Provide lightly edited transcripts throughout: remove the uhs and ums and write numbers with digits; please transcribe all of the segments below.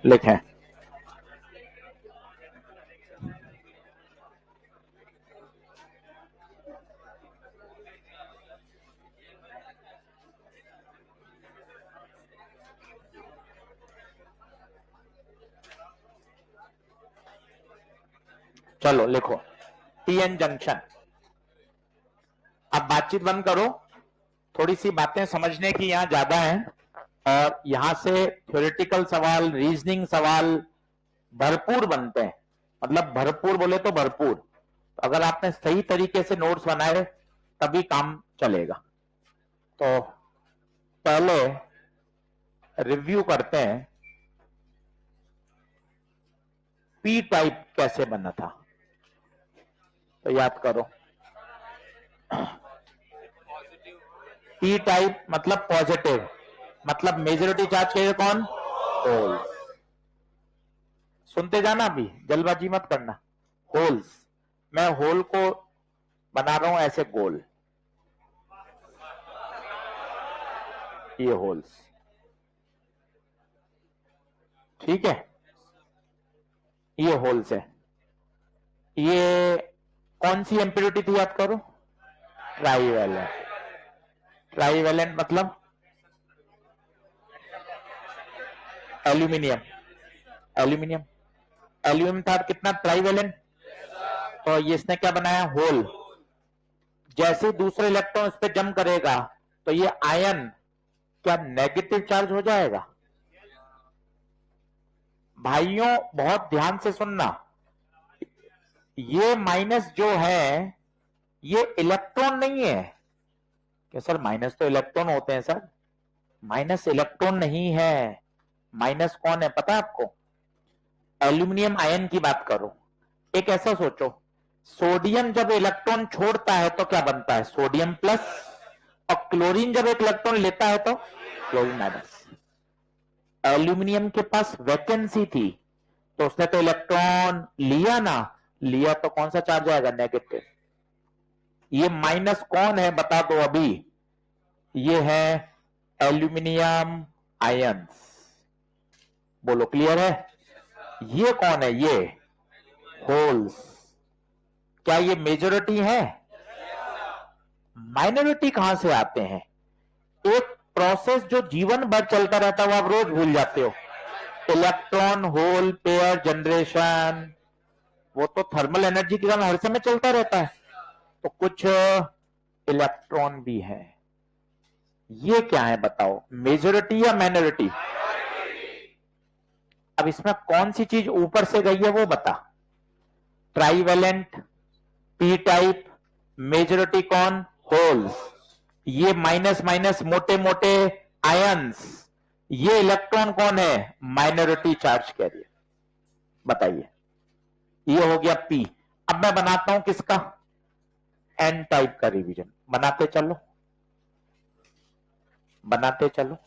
लिखें। चलो लिखो पीएन जंक्शन। अब बातचीत बंद करो, थोड़ी सी बातें समझने की यहां ज्यादा है और यहां से थ्योरेटिकल सवाल, रीजनिंग सवाल भरपूर बनते हैं। मतलब भरपूर बोले तो भरपूर। अगर आपने सही तरीके से नोट्स बनाए तभी काम चलेगा। तो पहले रिव्यू करते हैं, पी टाइप कैसे बना था, तो याद करो। पी टाइप मतलब पॉजिटिव, मतलब मेजॉरिटी चार्ज के कौन, होल। सुनते जाना, अभी जल्दबाजी मत करना। होल्स, मैं होल को बना रहा हूं ऐसे गोल, ये होल्स, ठीक है, ये होल्स है। ये कौन सी इंप्योरिटी थी याद करो, ट्राईवैलेंट। ट्राईवैलेंट मतलब एल्यूमिनियम, एल्यूमिनियम, एल्यूमिनियम था कितना ट्राईवैलेंट, तो ये इसने क्या बनाया, होल। जैसे दूसरे इलेक्ट्रॉन इस पे जम करेगा तो ये आयन क्या नेगेटिव चार्ज हो जाएगा। भाइयों बहुत ध्यान से सुनना, ये माइनस जो है ये इलेक्ट्रॉन नहीं है। क्या सर माइनस तो इलेक्ट्रॉन होते हैं सर, माइनस इलेक्ट्रॉन नहीं है। माइनस कौन है पता है आपको, एल्यूमिनियम आयन की बात करो। एक ऐसा सोचो, सोडियम जब इलेक्ट्रॉन छोड़ता है तो क्या बनता है, सोडियम प्लस, और क्लोरीन जब एक इलेक्ट्रॉन लेता है तो क्लोरीन माइनस। एल्यूमिनियम के पास वैकेंसी थी तो उसने तो इलेक्ट्रॉन लिया ना, लिया तो कौन सा चार्ज आएगा, नेगेटिव। ये माइनस कौन है बता दो अभी, ये है एल्यूमिनियम आयंस। बोलो क्लियर है, ये कौन है, ये होल्स। क्या ये मेजॉरिटी है, माइनॉरिटी कहां से आते हैं। एक प्रोसेस जो जीवन भर चलता रहता है वो आप रोज भूल जाते हो, इलेक्ट्रॉन होल पेयर जनरेशन, वो तो थर्मल एनर्जी के कारण हर समय चलता रहता है। तो कुछ इलेक्ट्रॉन भी है, ये क्या है बताओ, मेजॉरिटी या माइनॉरिटी। अब इसमें कौन सी चीज ऊपर से गई है वो बता, ट्राईवैलेंट, पी टाइप, मेजॉरिटी कौन, होल्स। ये माइनस माइनस मोटे मोटे आयंस, ये इलेक्ट्रॉन कौन है, माइनॉरिटी चार्ज कैरियर। बताइए, ये हो गया पी। अब मैं बनाता हूं किसका, एन टाइप का रिवीजन। बनाते चलो, बनाते चलो।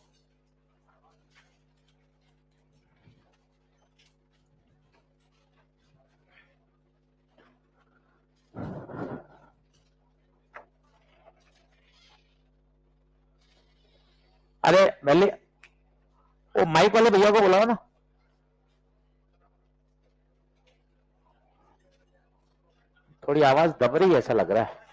अरे पहले वो माइक वाले भैया को बुलाओ ना। थोड़ी आवाज दब रही है ऐसा लग रहा है।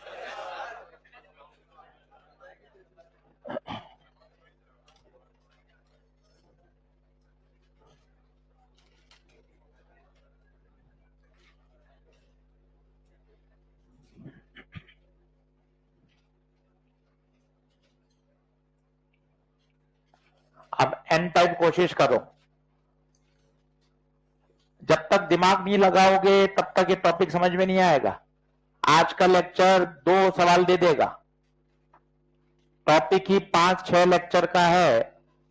अब एन टाइप कोशिश करो, जब तक दिमाग नहीं लगाओगे तब तक ये टॉपिक समझ में नहीं आएगा। आज का लेक्चर 2 सवाल दे देगा, टॉपिक ही 5-6 लेक्चर का है।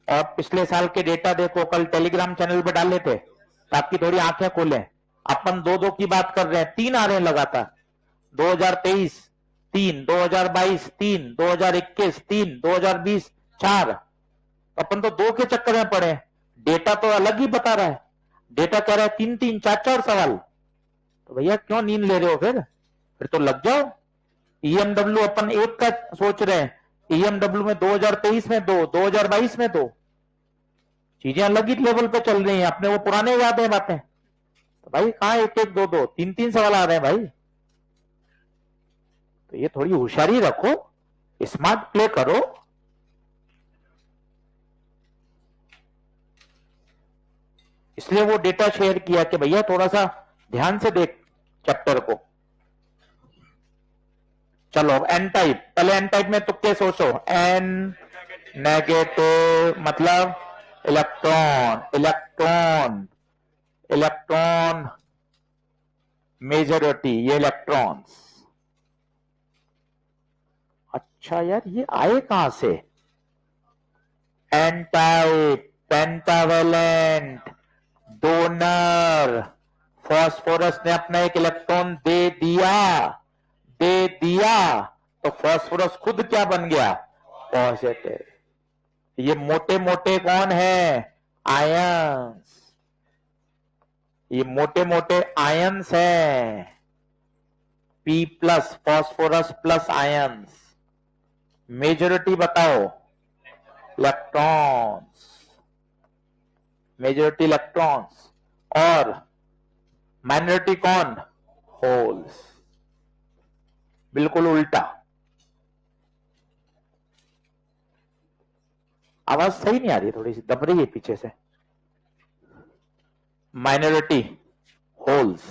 और पिछले साल के डेटा देखो, कल टेलीग्राम चैनल पे डाले थे, तो आपकी थोड़ी आंखें खोलें। अपन 2-2 की बात कर रहे हैं, 3 आ रहे हैं लगातार, 2023 3, 2022 3, 2021 3, 2020 4। अपन तो 2 के चक्कर में पड़े हैं, डेटा तो अलग ही बता रहा है। डेटा कह रहा है 3-3 4-4 सवाल, तो भैया क्यों नींद ले रहे हो, फिर तो लग जाओ। ईएमडब्ल्यू अपन एक का सोच रहे हैं, ईएमडब्ल्यू में 2023 में 2, 2022 में 2, चीजें अलग ही लेवल पे चल रही हैं, अपने वो पुराने याद है बातें। तो भाई कहां एक एक दो दो तीन तीन सवाल आ रहे हैं भाई। तो ये थोड़ी होशियारी रखो, स्मार्ट प्ले करो। इसलिए वो डेटा शेयर किया कि भैया थोड़ा सा ध्यान से देख चैप्टर को। चलो एन टाइप, पहले एन टाइप में तुक्के सोचो। एन नेगेटिव मतलब इलेक्ट्रॉन, इलेक्ट्रॉन, इलेक्ट्रॉन मेजॉरिटी, ये इलेक्ट्रॉन्स। अच्छा यार ये आए कहां से? N type, pentavalent, donor. Phosphorus ने अपना एक इलेक्ट्रॉन दे दिया, दे दिया, तो फास्फोरस खुद क्या बन गया? पॉजिटिव। ये मोटे मोटे कौन है? आयंस। ये मोटे मोटे आयंस हैं। P plus phosphorus plus ions. Majority बताओ? Electrons, majority electrons. और माइनॉरिटी कौन? होल्स। बिल्कुल उल्टा। आवाज सही नहीं आ रही, थोड़ी सी दब रही है पीछे से। Minority holes.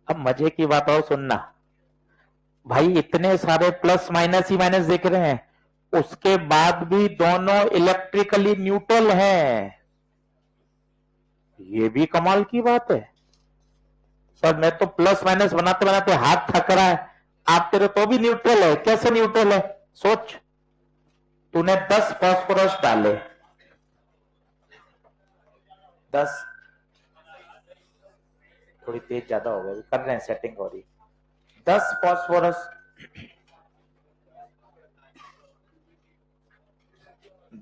अब मजे की बात और सुनना भाई, इतने सारे प्लस माइनस ही माइनस दिख रहे हैं, उसके बाद भी दोनों इलेक्ट्रिकली न्यूट्रल हैं। ये भी कमाल की बात है सर। मैं तो प्लस माइनस बनाते बनाते हाथ थक रहा है, आप तेरे तो भी न्यूट्रल है। कैसे न्यूट्रल है? सोच, तूने 10 फास्फोरस डाले, 10, थोड़ी तेज ज्यादा हो गई, कर रहे हैं सेटिंग हो रही। 10 फास्फोरस,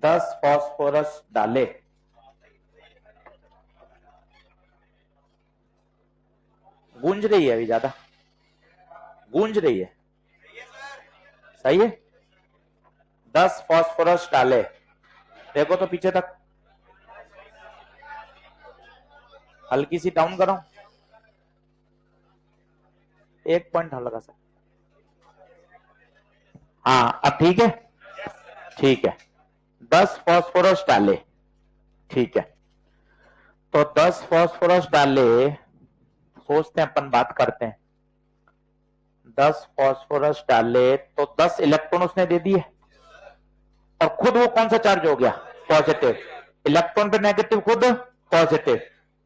10 फास्फोरस डाले, गूंज रही है अभी, ज्यादा गूंज रही है, सही है। 10 फास्फोरस डाले, देखो तो पीछे तक, हल्की सी डाउन करो, 1 पॉइंट हल्का सा। हाँ अब ठीक है, ठीक है। 10 फास्फोरस डाले, ठीक है। तो 10 फास्फोरस डाले, सोचते हैं अपन, बात करते हैं। 10 फास्फोरस डाले तो 10 इलेक्ट्रॉन उसने दे दिए, और खुद वो कौन सा चार्ज हो गया? पॉजिटिव। इलेक्ट्रॉन पे नेगेटिव, खुद पॉजिटिव।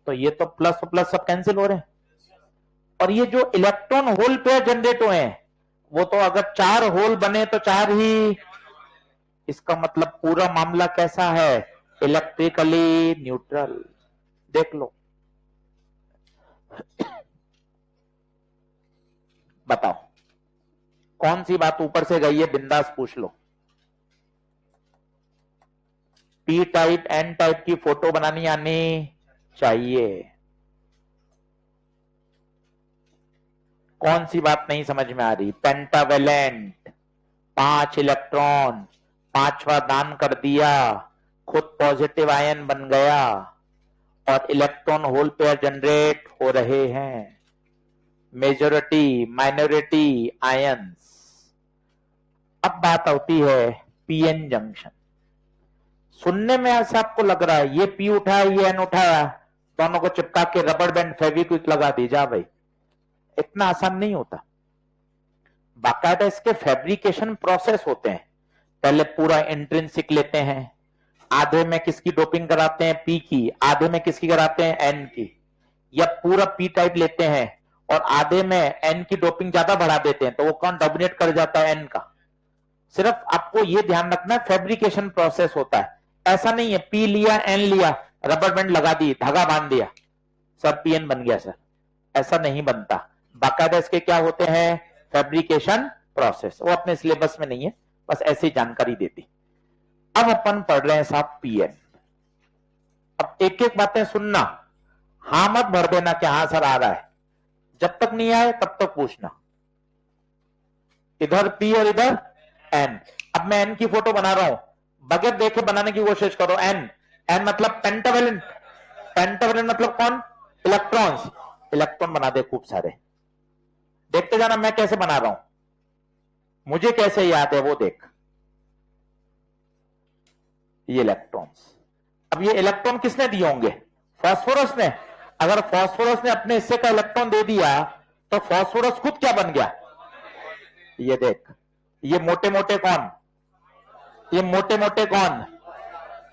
तो ये तो प्लस प्लस सब कैंसिल हो रहे हैं। और ये जो इलेक्ट्रॉन होल पेयर जनरेट हुए हैं, वो तो अगर 4 होल बने तो 4 ही। इसका मतलब पूरा मामला कैसा है? Electrically neutral. देख लो, बताओ कौन सी बात ऊपर से गई है? बिंदास पूछ लो। पी टाइप एन टाइप की फोटो बनानी आनी चाहिए। कौन सी बात नहीं समझ में आ रही? पेंटावेलेंट, 5 इलेक्ट्रॉन, 5वां दान कर दिया, खुद पॉजिटिव आयन बन गया, और इलेक्ट्रॉन होल पेयर जनरेट हो रहे हैं। Majority minority ions. अब बात आती है पीएन जंक्शन। सुनने में ऐसा आपको लग रहा है ये पी उठाया ये एन उठाया, दोनों को चिपका के रबर बैंड फेविक्विक लगा दी, जा भाई। इतना आसान नहीं होता, बाकायदा इसके फैब्रिकेशन प्रोसेस होते हैं। पहले पूरा इंट्रिंसिक लेते हैं, आधे में किसकी डोपिंग कराते हैं? पी की, आधे में किसकी कराते हैं? एन की। या पूरा पी टाइप लेते हैं और आधे में एन की डोपिंग ज्यादा बढ़ा देते हैं, तो वो कौन डोमिनेट कर जाता है? एन का। सिर्फ आपको ये ध्यान रखना है, फैब्रिकेशन प्रोसेस होता है। ऐसा नहीं है पी लिया एन लिया, रबर बैंड लगा दी, धागा बांध दिया, सर पीएन बन गया सर, ऐसा नहीं बनता। बाकायदा इसके क्या होते हैं? Fabrication process. वो अपने सिलेबस में नहीं है, बस ऐसी जानकारी देती। अब अपन पढ़ रहे हैं साहब पीएन। अब एक एक बातें सुनना, हां मत भर देना कि हाँ सर आ रहा है, जब तक नहीं आए तब तक पूछना। इधर पी और इधर एन। अब मैं एन की फोटो बना रहा हूं, बगैर देखे बनाने की कोशिश करो। एन, एन मतलब पेंटावेलेंट, पेंटावेलेंट मतलब कौन? इलेक्ट्रॉन्स। इलेक्ट्रॉन बना दे खूब सारे, देखते जाना मैं कैसे बना रहा हूं, मुझे कैसे याद है वो देख। ये इलेक्ट्रॉन्स, अब ये इलेक्ट्रॉन किसने दिए होंगे? फास्फोरस ने। अगर फास्फोरस ने अपने हिस्से का इलेक्ट्रॉन दे दिया तो फास्फोरस खुद क्या बन गया? ये देख, ये मोटे मोटे कौन? ये मोटे मोटे कौन?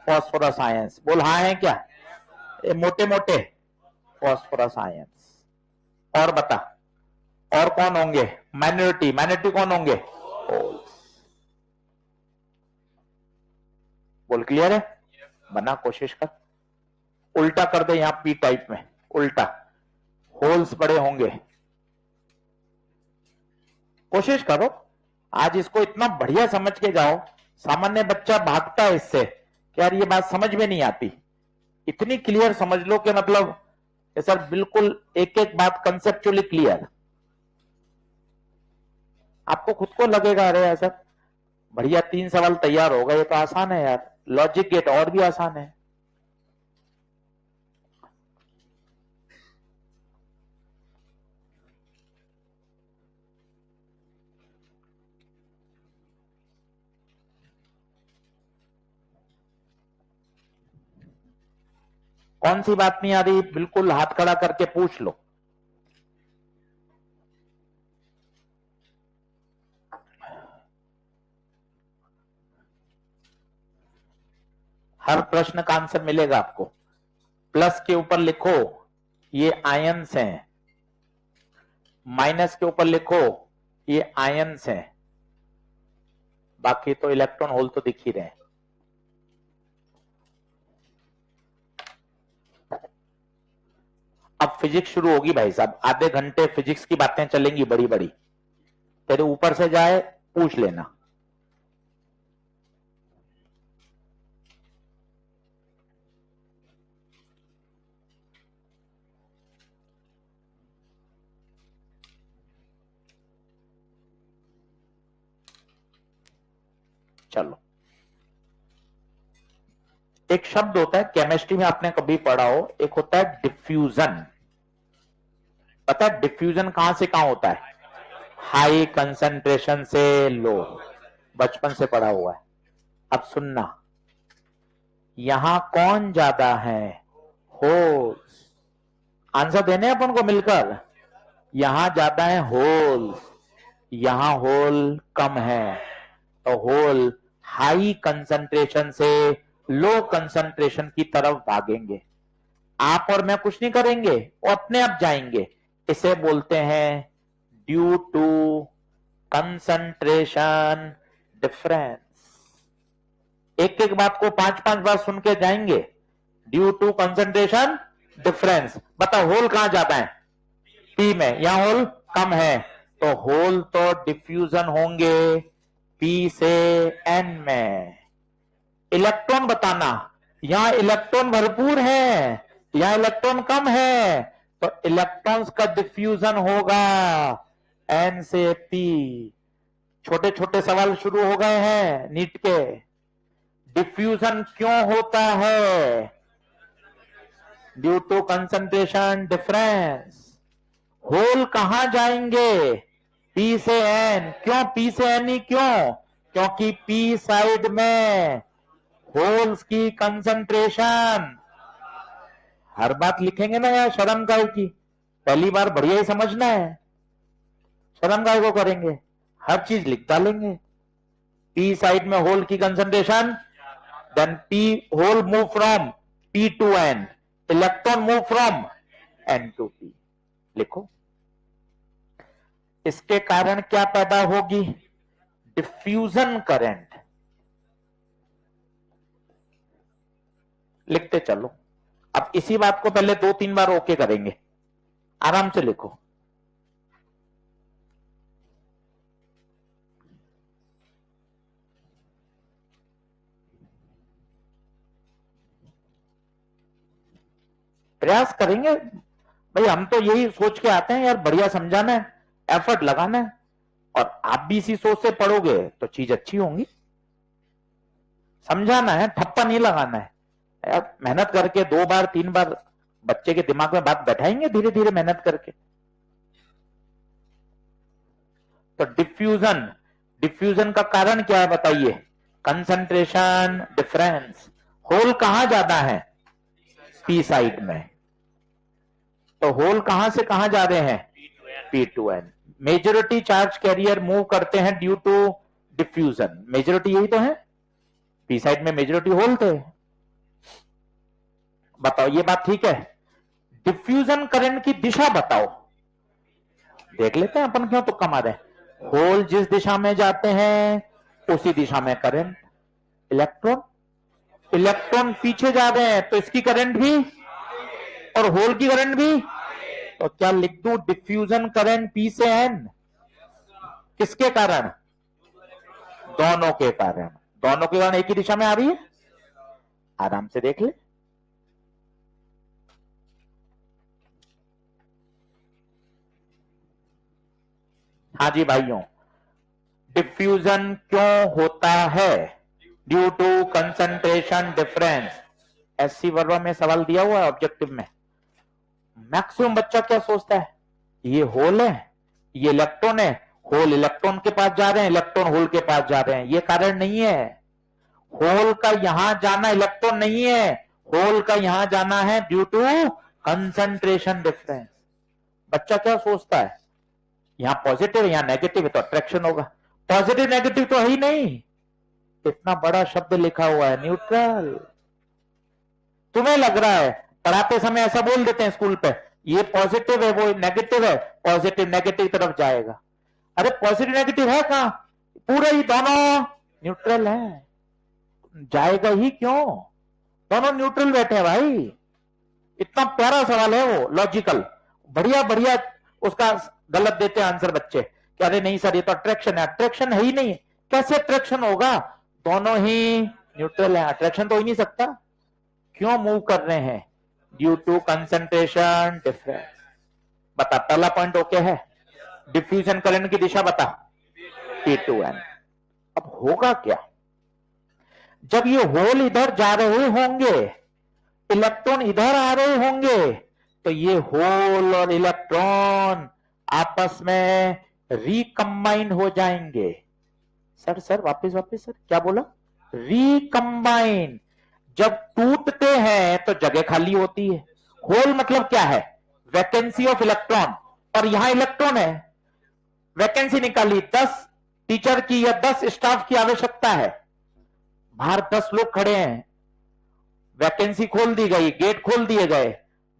Phosphorus ions. बोल हाँ है क्या? ये मोटे मोटे फास्फोरस आयंस। और बता और कौन होंगे? माइनॉरिटी, माइनॉरिटी कौन होंगे? होल्स। बोल क्लियर है? बना, कोशिश कर, उल्टा कर दे यहां पी टाइप में, उल्टा होल्स बड़े होंगे। कोशिश करो, आज इसको इतना बढ़िया समझ के जाओ। सामान्य बच्चा भागता है इससे कि यार ये बात समझ में नहीं आती, इतनी क्लियर समझ लो कि मतलब सर बिल्कुल एक एक बात कंसेप्चुअली क्लियर। आपको खुद को लगेगा अरे ऐसा बढ़िया 3 सवाल तैयार होगा, ये तो आसान है यार, लॉजिक गेट और भी आसान है। कौन सी बात नहीं आ रही? बिल्कुल हाथ खड़ा करके पूछ लो। हर प्रश्न का आंसर मिलेगा आपको। प्लस के ऊपर लिखो ये आयंस हैं, माइनस के ऊपर लिखो ये आयंस हैं, बाकी तो इलेक्ट्रॉन होल तो दिख ही रहे हैं। अब फिजिक्स शुरू होगी भाई साहब, आधे घंटे फिजिक्स की बातें चलेंगी बड़ी बड़ी, तेरे ऊपर से जाए पूछ लेना। चलो, एक शब्द होता है केमिस्ट्री में, आपने कभी पढ़ा हो, एक होता है डिफ्यूजन। पता है डिफ्यूजन कहां से कहां होता है? हाई कंसंट्रेशन से लो, बचपन से पढ़ा हुआ है। अब सुनना, यहां कौन ज्यादा है? होल्स। आंसर देने अपन को मिलकर, यहां ज्यादा है होल्स, यहां होल कम है, तो होल हाई कंसंट्रेशन से लो कंसंट्रेशन की तरफ भागेंगे। आप और मैं कुछ नहीं करेंगे, वो अपने आप जाएंगे। इसे बोलते हैं ड्यू टू कंसंट्रेशन डिफरेंस। एक एक बात को 5-5 बार सुन के जाएंगे। Due to concentration difference. बताओ होल कहां ज्यादा है? पी में। यहां होल कम है, तो होल तो डिफ्यूजन होंगे पी से एन में। इलेक्ट्रॉन बताना, यहां इलेक्ट्रॉन भरपूर है, यहां इलेक्ट्रॉन कम है, तो इलेक्ट्रॉन्स का डिफ्यूजन होगा एन से पी। छोटे छोटे सवाल शुरू हो गए हैं नीट के। डिफ्यूजन क्यों होता है? Due to concentration difference. Hole कहां जाएंगे? पी से एन। क्यों पी से एन ही क्यों? क्योंकि पी साइड में होल्स की कंसंट्रेशन। हर बात लिखेंगे ना यार, शर्म काय की? पहली बार बढ़िया ही समझना है, शर्म काय को करेंगे? हर चीज लिख डालेंगे। पी साइड में होल की concentration, then P hole move from P to N, electron move from N to P. लिखो, इसके कारण क्या पैदा होगी? Diffusion current. लिखते चलो। अब इसी बात को पहले 2-3 बार ओके करेंगे, आराम से लिखो। प्रयास करेंगे भाई, हम तो यही सोच के आते हैं यार, बढ़िया समझाना है, एफर्ट लगाना है, और आप भी इसी सोच से पढ़ोगे तो चीज अच्छी होंगी। समझाना है, ठप्पा नहीं लगाना है यार। मेहनत करके 2 बार 3 बार बच्चे के दिमाग में बात बैठाएंगे, धीरे धीरे मेहनत करके। तो डिफ्यूजन, डिफ्यूजन का कारण क्या है बताइए? Concentration difference. होल कहां ज्यादा है? पी साइड में। तो होल कहां से कहां जा रहे हैं? P2N। Majority charge carrier move करते हैं ड्यू टू डिफ्यूजन। मेजोरिटी यही तो है, पी साइड में मेजोरिटी होल थे। बताओ ये बात ठीक है? डिफ्यूजन करंट की दिशा बताओ, देख लेते हैं अपन क्यों तुक्का मारे। होल जिस दिशा में जाते हैं उसी दिशा में करंट। इलेक्ट्रॉन, इलेक्ट्रॉन पीछे जा रहे हैं तो इसकी करंट भी, और होल की करंट भी। तो क्या लिख दूं? डिफ्यूजन करंट पी से एन। किसके कारण? दोनों के कारण। दोनों के कारण एक ही दिशा में आ रही है, आराम से देख ले। हाँ जी भाइयों, डिफ्यूजन क्यों होता है? Due to concentration difference. S C Verma में सवाल दिया हुआ है ऑब्जेक्टिव में। मैक्सिमम बच्चा क्या सोचता है? ये होल है, ये इलेक्ट्रॉन है, होल इलेक्ट्रॉन के पास जा रहे हैं, इलेक्ट्रॉन होल के पास जा रहे हैं। ये कारण नहीं है। होल का यहां जाना इलेक्ट्रॉन नहीं है, होल का यहां जाना है ड्यू टू कंसंट्रेशन डिफरेंस। बच्चा क्या सोचता है? यहां पॉजिटिव है, यहां नेगेटिव है तो अट्रैक्शन होगा। पॉजिटिव नेगेटिव तो है ही नहीं, इतना बड़ा शब्द लिखा हुआ है न्यूट्रल। तुम्हें लग रहा है पढ़ाते समय ऐसा बोल देते हैं स्कूल पे, ये पॉजिटिव है वो नेगेटिव है, पॉजिटिव नेगेटिव तरफ जाएगा। अरे पॉजिटिव नेगेटिव है कहां? पूरे ही दोनों न्यूट्रल है, जाएगा ही क्यों? दोनों न्यूट्रल बैठे हैं भाई। इतना प्यारा सवाल है वो, लॉजिकल, बढ़िया बढ़िया। उसका गलत देते हैं आंसर बच्चे कि अरे नहीं सर ये तो अट्रैक्शन है। अट्रैक्शन है ही नहीं, कैसे अट्रैक्शन होगा? दोनों ही न्यूट्रल है, अट्रैक्शन तो हो ही नहीं सकता। क्यों मूव कर रहे हैं? Due to concentration difference. बता, पहला पॉइंट ओके है? डिफ्यूजन करंट की दिशा बता, P2N। अब होगा क्या जब ये होल इधर जा रहे होंगे, इलेक्ट्रॉन इधर आ रहे होंगे, तो ये होल और इलेक्ट्रॉन आपस में रिकंबाइन हो जाएंगे। सर वापस सर क्या बोला? रिकंबाइन। जब टूटते हैं तो जगह खाली होती है। होल मतलब क्या है? वैकेंसी ऑफ इलेक्ट्रॉन, और यहां इलेक्ट्रॉन है, वैकेंसी निकाली 10 टीचर की या 10 स्टाफ की आवश्यकता है। बाहर 10 लोग खड़े हैं, वैकेंसी खोल दी गई, गेट खोल दिए गए,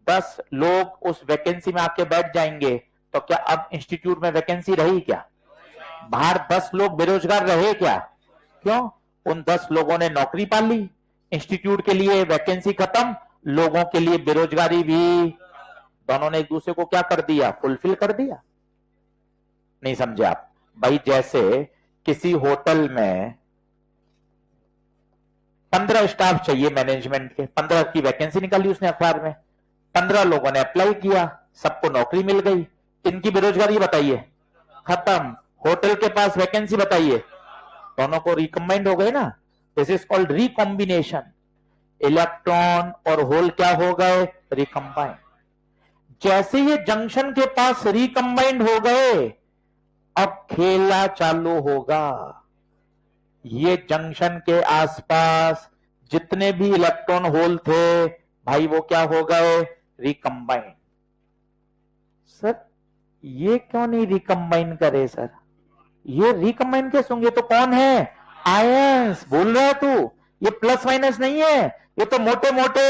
10 लोग उस वैकेंसी में आके बैठ जाएंगे, तो क्या अब इंस्टीट्यूट में वैकेंसी रही क्या? बाहर 10 लोग बेरोजगार रहे क्या? क्यों? उन 10 लोगों ने नौकरी पा ली, इंस्टीट्यूट के लिए वैकेंसी खत्म, लोगों के लिए बेरोजगारी भी। दोनों ने एक दूसरे को क्या कर दिया? फुलफिल कर दिया। नहीं समझे आप भाई? जैसे किसी होटल में 15 स्टाफ चाहिए मैनेजमेंट के, 15 की वैकेंसी निकाली उसने अखबार में, 15 लोगों ने अप्लाई किया, सबको नौकरी मिल गई। इनकी बेरोजगारी बताइए खत्म, होटल के पास वैकेंसी बताइए, दोनों को रिकंबाइंड हो गए ना। This is called recombination. Electron और होल क्या हो गए? रिकंबाइंड। जैसे ये जंक्शन के पास रिकंबाइंड हो गए, अब खेला चालू होगा। ये जंक्शन के आसपास जितने भी इलेक्ट्रॉन होल थे भाई, वो क्या हो गए? रिकंबाइंड। सर ये क्यों नहीं रिकंबाइन करे? सर ये रिकंबाइन कैसे होंगे? तो कौन है? आयंस। बोल रहा है तू, ये प्लस माइनस नहीं है, ये तो मोटे मोटे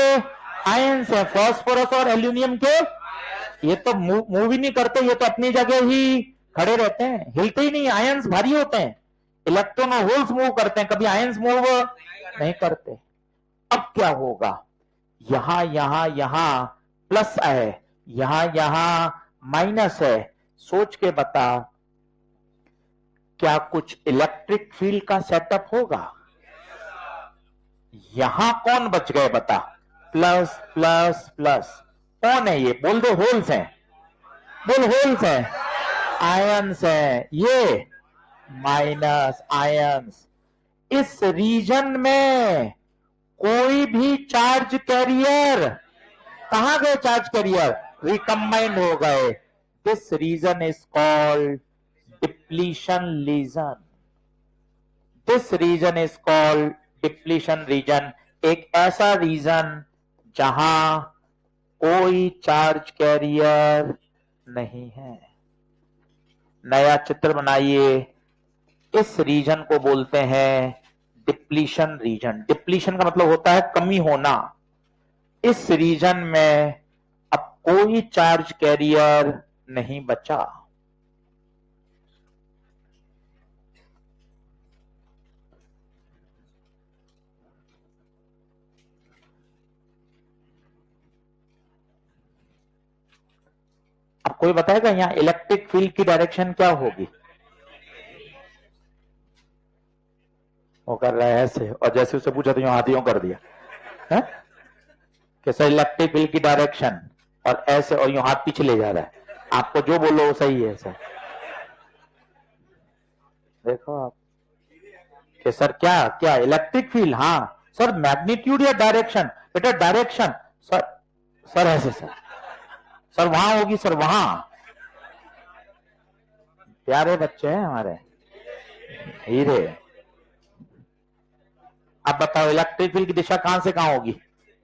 आयंस है, फास्फोरस और एल्यूमिनियम के। ये तो मूव ही नहीं करते, ये तो अपनी जगह ही खड़े रहते हैं, हिलते ही नहीं। आयंस भारी होते हैं, इलेक्ट्रॉन और होल्स मूव करते हैं, कभी आयंस मूव नहीं करते। अब क्या होगा? यहां प्लस है, यहां माइनस है। सोच के बता, क्या कुछ इलेक्ट्रिक फील्ड का सेटअप होगा? यहां कौन बच गए बता? प्लस प्लस प्लस, कौन है ये? बोल दो होल्स हैं, बोल होल्स हैं, आयंस हैं, ये माइनस आयंस। इस रीजन में कोई भी चार्ज कैरियर, कहां गए चार्ज कैरियर? रिकम्बाइंड हो गए। This region is called depletion region. This region is called depletion region. एक ऐसा रीजन जहां कोई चार्ज कैरियर नहीं है। नया चित्र बनाइए। इस रीजन को बोलते हैं डिप्लीशन रीजन। डिप्लीशन का मतलब होता है कमी होना। इस रीजन में अब कोई चार्ज कैरियर नहीं बचा। अब कोई बताएगा यहां इलेक्ट्रिक फील्ड की डायरेक्शन क्या होगी? वो कर रहा है ऐसे, और जैसे उसे पूछा तो यूं हाथियों कर दिया है? कैसा इलेक्ट्रिक फील्ड की डायरेक्शन, और ऐसे, और यूं हाथ पीछे ले जा रहा है। आपको जो बोलो वो सही है सर। देखो आप कि सर क्या क्या इलेक्ट्रिक फील्ड? हाँ सर, मैग्नीट्यूड या डायरेक्शन? बेटा डायरेक्शन। सर सर ऐसे सर वहां होगी सर, वहां। प्यारे बच्चे हैं हमारे, हीरे। अब बताओ इलेक्ट्रिक फील्ड की दिशा कहां से कहां होगी?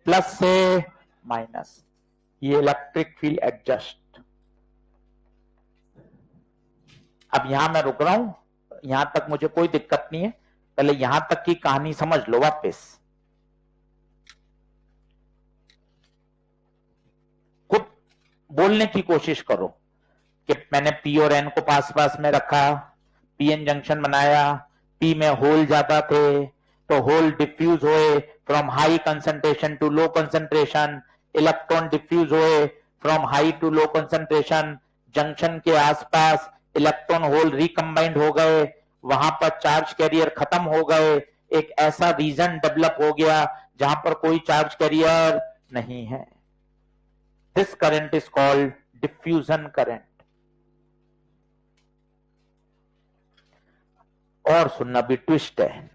प्लस से माइनस। ये इलेक्ट्रिक फील्ड एडजस्ट। अब यहां मैं रुक रहा हूं, यहां तक मुझे कोई दिक्कत नहीं है। पहले यहां तक की कहानी समझ लो वापस। खुद बोलने की कोशिश करो कि मैंने पी और एन को पास पास में रखा, पीएन जंक्शन बनाया, पी में होल ज्यादा थे तो होल डिफ्यूज हुए from high concentration to low concentration, electron diffuse हुए from high to low concentration, junction के आसपास इलेक्ट्रॉन होल रिकंबाइंड हो गए, वहां पर चार्ज कैरियर खत्म हो गए। एक ऐसा रीजन डेवलप हो गया जहां पर कोई चार्ज कैरियर नहीं है। This current is called diffusion current. और सुनना भी ट्विस्ट है,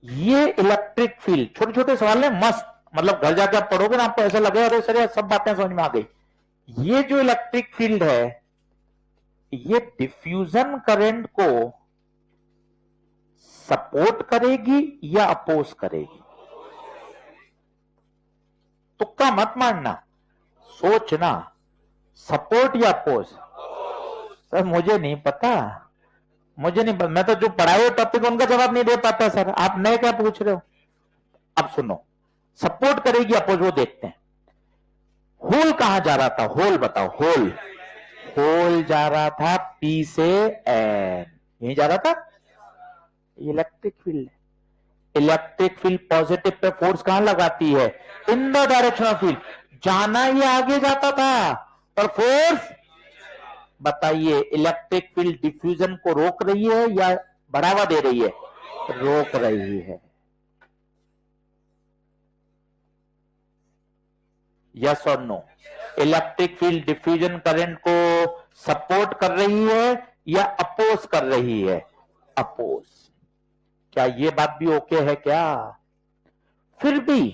ये इलेक्ट्रिक फील्ड, छोटे छोटे सवाल है मस्त, मतलब घर जाके आप पढ़ोगे ना आपको ऐसा लगेगा अरे सर सब बातें समझ में आ गई। ये जो इलेक्ट्रिक फील्ड है ये डिफ्यूजन करंट को सपोर्ट करेगी या अपोज करेगी? तुक्का मत मारना, सोचना। सपोर्ट या अपोज? सर मुझे नहीं पता, मुझे नहीं पता, मैं तो जो पढ़ाए टॉपिक उनका जवाब नहीं दे पाता सर। आप नए क्या पूछ रहे हो? अब सुनो, सपोर्ट करेगी अपोज वो देखते हैं। होल कहां जा रहा था? होल बताओ, होल होल जा रहा था पी से एन, यही जा रहा था। Electric field, electric field positive pay force कहां लगाती है? In the direction of field. जाना ये आगे जाता था पर फोर्स, बताइए इलेक्ट्रिक फील्ड डिफ्यूजन को रोक रही है या बढ़ावा दे रही है? रोक रही है। यस और no? Electric field diffusion current को सपोर्ट कर रही है या अपोज कर रही है? अपोज। क्या ये बात भी ओके है क्या? फिर भी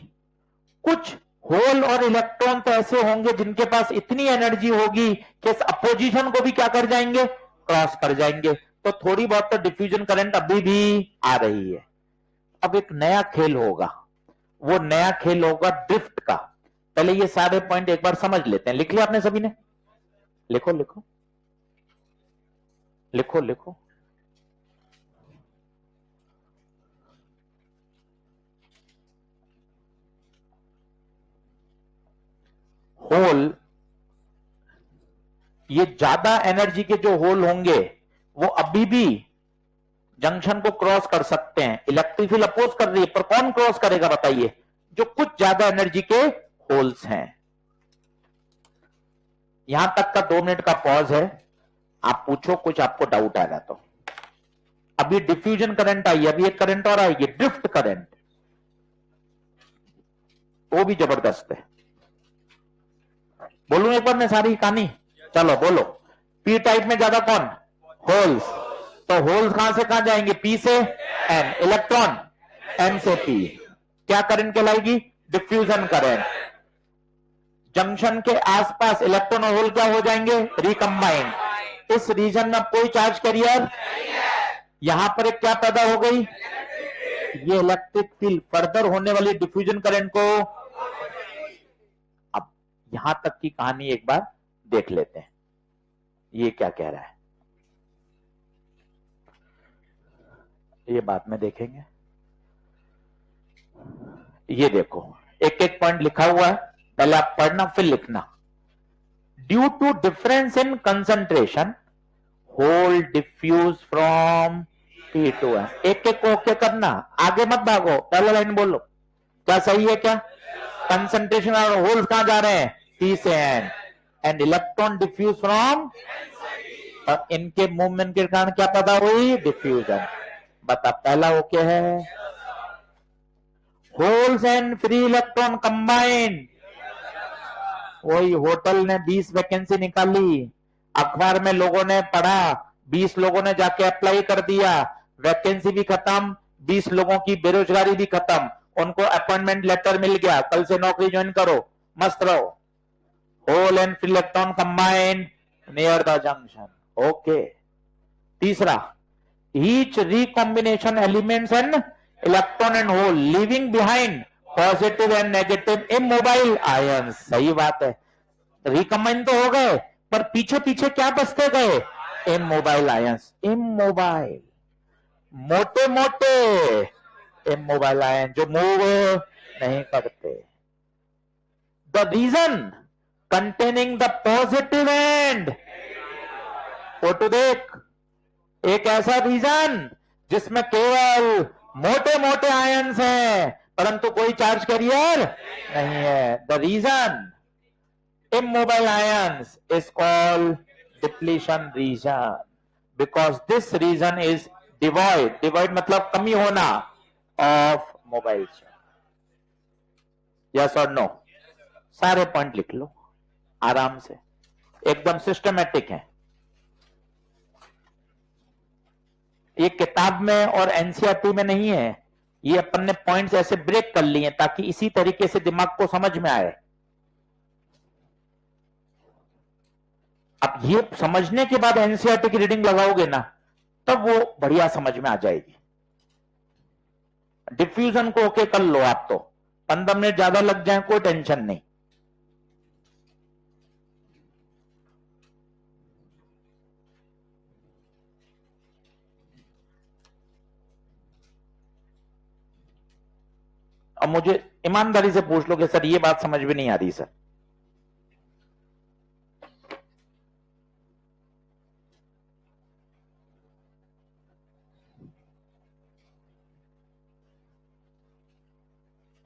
कुछ होल और इलेक्ट्रॉन तो ऐसे होंगे जिनके पास इतनी एनर्जी होगी कि इस अपोजिशन को भी क्या कर जाएंगे? क्रॉस कर जाएंगे। तो थोड़ी बहुत तो डिफ्यूजन करंट अभी भी आ रही है। अब एक नया खेल होगा, वो नया खेल होगा ड्रिफ्ट का। पहले ये सारे पॉइंट एक बार समझ लेते हैं। लिख लिया आपने सभी ने? लिखो लिखो लिखो लिखो। होल, ये ज्यादा एनर्जी के जो होल होंगे वो अभी भी जंक्शन को क्रॉस कर सकते हैं। इलेक्ट्रिक फील्ड अपोज कर रही है पर कौन क्रॉस करेगा बताइए? जो कुछ ज्यादा एनर्जी के होल्स हैं। यहां तक का 2 मिनट का पॉज है, आप पूछो कुछ आपको डाउट आएगा तो। अभी डिफ्यूजन करंट आई, अभी एक करंट और आएगी ड्रिफ्ट करंट, वो भी जबरदस्त है। बोलूं एक बार मैं सारी कहानी? चलो बोलो। पी टाइप में ज्यादा कौन? होल्स। तो होल्स कहां से कहां जाएंगे? पी से एन। इलेक्ट्रॉन एन से पी। क्या करंट कहलाएगी? Diffusion current. जंक्शन के आसपास इलेक्ट्रॉन और होल क्या हो जाएंगे? रिकंबाइंड। इस रीजन में कोई चार्ज कैरियर, यहां पर एक क्या पैदा हो गई? ये इलेक्ट्रिक फील्ड फर्दर होने वाली डिफ्यूजन करंट को। अब यहां तक की कहानी एक बार देख लेते हैं, ये क्या कह रहा है, ये बाद में देखेंगे। ये देखो, एक एक पॉइंट लिखा हुआ है, पहले आप पढ़ना फिर लिखना। Due to difference in concentration hole diffuse from P to N. एक एक को ओके करना, आगे मत भागो, पहले लाइन बोलो। क्या सही है? क्या कंसंट्रेशन और होल्स कहां जा रहे हैं? पी से N. And electron diffuse from, और इनके मूवमेंट के कारण क्या पैदा हुई? डिफ्यूजन। बता, पहला ओके है? Holes and free electron combined. वही होटल ने 20 वैकेंसी निकाली, अखबार में लोगों ने पढ़ा, 20 लोगों ने जाके अप्लाई कर दिया, वैकेंसी भी खत्म, 20 लोगों की बेरोजगारी भी खत्म, उनको अपॉइंटमेंट लेटर मिल गया, कल से नौकरी ज्वाइन करो, मस्त रहो। Hole and free electron combined near the junction. Okay. तीसरा, each recombination elements and electron and hole living behind positive and negative immobile ions. सही बात है, रिकम्बाइन तो हो गए, पर पीछे पीछे क्या बचते गए? Immobile ions. इमोबाइल, मोटे मोटे इमोबाइल आयन जो मूव नहीं करते। The reason containing the positive and, photo देख, एक ऐसा रीजन जिसमें केवल मोटे मोटे आयंस हैं परंतु कोई चार्ज कैरियर नहीं है। The region immobile ions is called depletion region because this region is devoid मतलब कमी होना of mobile charge। yes or no? सारे पॉइंट लिख लो आराम से, एकदम सिस्टमेटिक है। ये किताब में और एनसीईआरटी में नहीं है, ये अपन ने पॉइंट्स ऐसे ब्रेक कर लिए ताकि इसी तरीके से दिमाग को समझ में आए। अब ये समझने के बाद एनसीईआरटी की रीडिंग लगाओगे ना, तब वो बढ़िया समझ में आ जाएगी। डिफ्यूजन को ओके कर लो आप, तो 15 मिनट ज्यादा लग जाए कोई टेंशन नहीं। अब मुझे ईमानदारी से पूछ लो कि सर ये बात समझ में नहीं आ रही सर,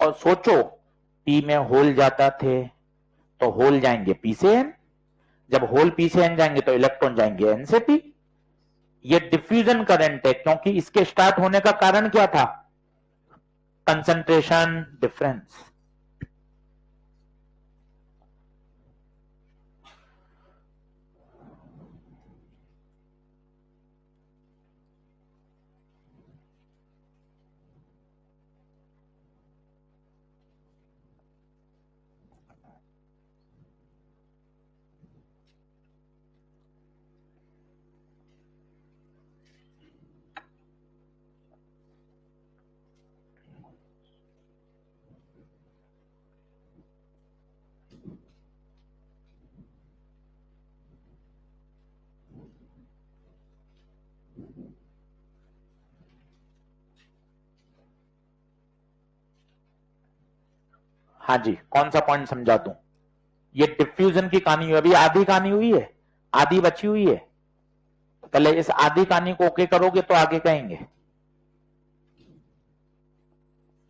और सोचो पी में होल जाता थे तो होल जाएंगे पी से एन, जब होल पी से एन जाएंगे तो इलेक्ट्रॉन जाएंगे एन से पी। ये डिफ्यूजन करंट है, क्योंकि इसके स्टार्ट होने का कारण क्या था? Concentration difference. हाँ जी, कौन सा पॉइंट समझा दूं? ये डिफ्यूजन की कहानी हुई, अभी आधी कहानी हुई है, आधी बची हुई है। पहले इस आधी कहानी को ओके करोगे तो आगे कहेंगे।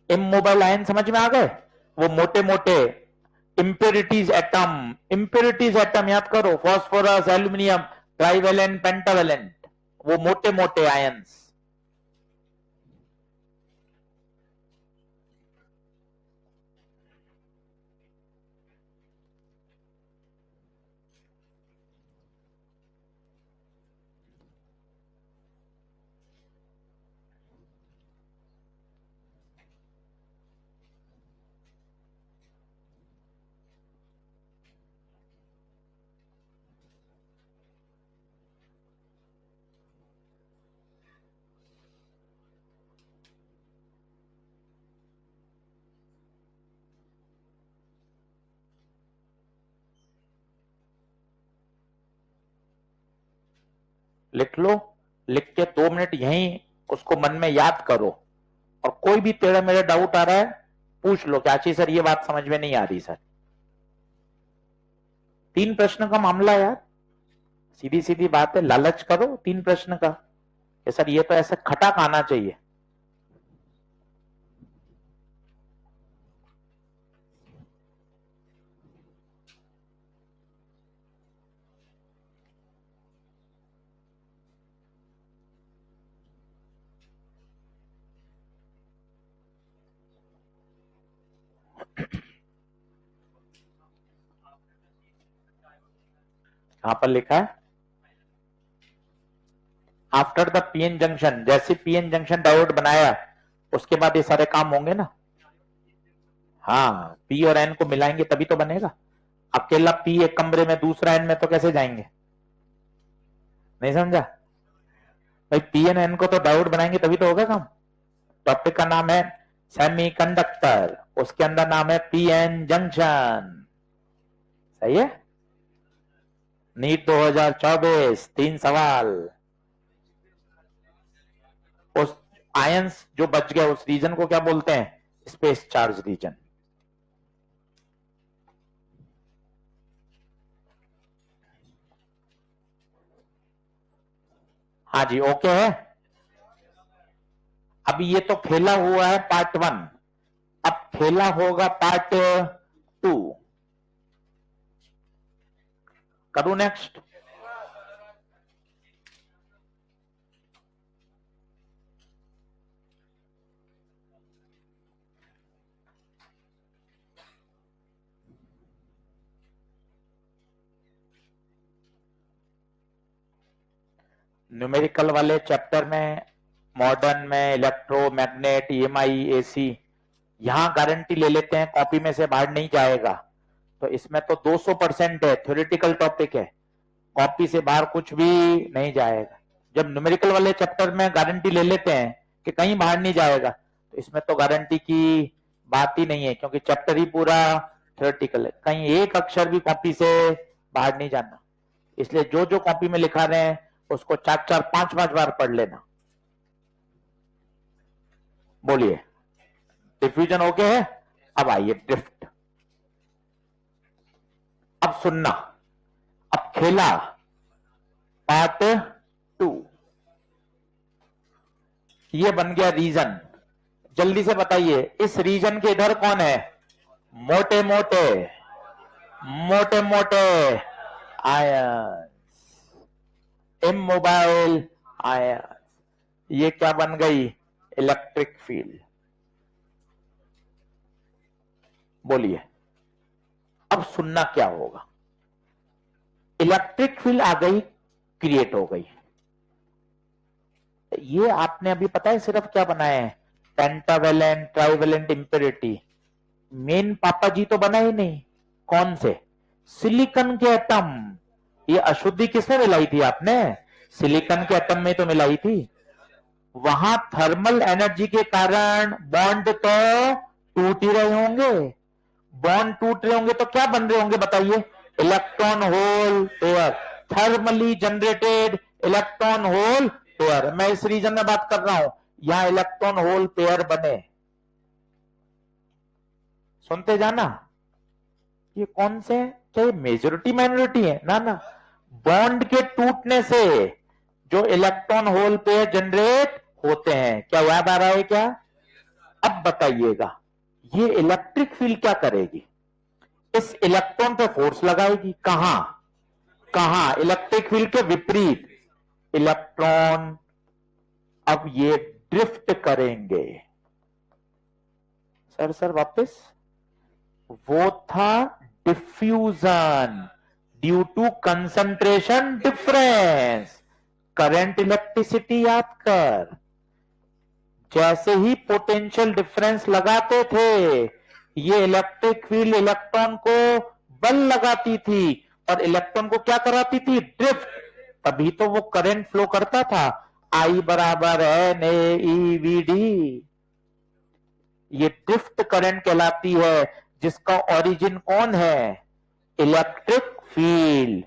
इमोबाइल आयन समझ में आ गए? वो मोटे मोटे इंप्योरिटीज एटम, इंप्योरिटीज एटम याद करो, फास्फोरस, एल्यूमिनियम, ट्राइवेलेंट, पेंटावेलेंट, वो मोटे मोटे आयंस। लिख लो, लिख के 2 मिनट यहीं उसको मन में याद करो, और कोई भी टेढ़ा मेढ़ा डाउट आ रहा है पूछ लो कि आची सर ये बात समझ में नहीं आ रही सर। 3 प्रश्न का मामला यार, सीधी सीधी बात है, लालच करो 3 प्रश्न का कि सर ये तो ऐसे खटाक आना चाहिए। कहां पर लिखा है? आफ्टर द पीएन जंक्शन, जैसे पीएन जंक्शन डायोड बनाया उसके बाद ये सारे काम होंगे ना। हाँ, पी और एन को मिलाएंगे तभी तो बनेगा। अकेला पी एक कमरे में, दूसरा एन में तो कैसे जाएंगे? नहीं समझा भाई? पी एन एन को तो डायोड बनाएंगे तभी तो होगा काम। टॉपिक का नाम है सेमीकंडक्टर, उसके अंदर नाम है पीएन जंक्शन। सही है? नीट 2024 3 सवाल। उस आयंस जो बच गया उस रीजन को क्या बोलते हैं? Space charge region. हाँ जी, ओके है। अभी ये तो खेला हुआ है पार्ट 1, अब खेला होगा पार्ट 2। करूं नेक्स्ट? न्यूमेरिकल वाले चैप्टर में, मॉडर्न में, इलेक्ट्रोमैग्नेट, ईएमआई, एसी, यहां गारंटी ले लेते हैं कॉपी में से बाहर नहीं जाएगा। तो इसमें तो 200% है, थ्योरेटिकल टॉपिक है, कॉपी से बाहर कुछ भी नहीं जाएगा। जब न्यूमेरिकल वाले चैप्टर में गारंटी ले लेते हैं कि कहीं बाहर नहीं जाएगा, तो इसमें तो गारंटी की बात ही नहीं है, क्योंकि चैप्टर ही पूरा थ्योरेटिकल है, कहीं एक अक्षर भी कॉपी से बाहर नहीं जाना। इसलिए जो जो कॉपी में लिखा रहे हैं उसको 4-4, 5-5 बार पढ़ लेना। बोलिए, डिफ्यूजन ओके है? अब आइए ड्रिफ्ट। अब सुनना, अब खेला पार्ट 2। ये बन गया रीजन। जल्दी से बताइए इस रीजन के इधर कौन है? मोटे मोटे, मोटे मोटे आयन, इमोबाइल आयन। ये क्या बन गई? Electric field. बोलिए, अब सुनना क्या होगा। इलेक्ट्रिक फील्ड आ गई, क्रिएट हो गई। ये आपने अभी पता है सिर्फ क्या बनाए हैं? Pentavalent, trivalent impurity. मेन पापा जी तो बना ही नहीं। कौन से? सिलिकॉन के एटम। ये अशुद्धि किसने मिलाई थी आपने? सिलिकॉन के एटम में तो मिलाई थी। वहां थर्मल एनर्जी के कारण बॉन्ड तो टूट ही रहे होंगे। बॉन्ड टूट रहे होंगे तो क्या बन रहे होंगे बताइए? Electron hole pair, thermally generated electron hole pair. मैं इस रीजन में बात कर रहा हूं, यहां इलेक्ट्रॉन होल पेयर बने। सुनते जाना, ये कौन से? क्या ये मेजोरिटी माइनॉरिटी है? ना ना, बॉन्ड के टूटने से जो इलेक्ट्रॉन होल पेयर जनरेट होते हैं। क्या याद आ रहा है क्या? अब बताइएगा, ये इलेक्ट्रिक फील्ड क्या करेगी? इस इलेक्ट्रॉन पे फोर्स लगाएगी। कहां? कहां? इलेक्ट्रिक फील्ड के विपरीत। इलेक्ट्रॉन अब ये ड्रिफ्ट करेंगे। सर वापस, वो था diffusion due to concentration difference. Current electricity याद कर, जैसे ही पोटेंशियल डिफरेंस लगाते थे ये इलेक्ट्रिक फील्ड इलेक्ट्रॉन को बल लगाती थी और इलेक्ट्रॉन को क्या कराती थी? ड्रिफ्ट। तभी तो वो करंट फ्लो करता था, I बराबर N A E V D. ये ड्रिफ्ट करंट कहलाती है, जिसका ओरिजिन कौन है? Electric field.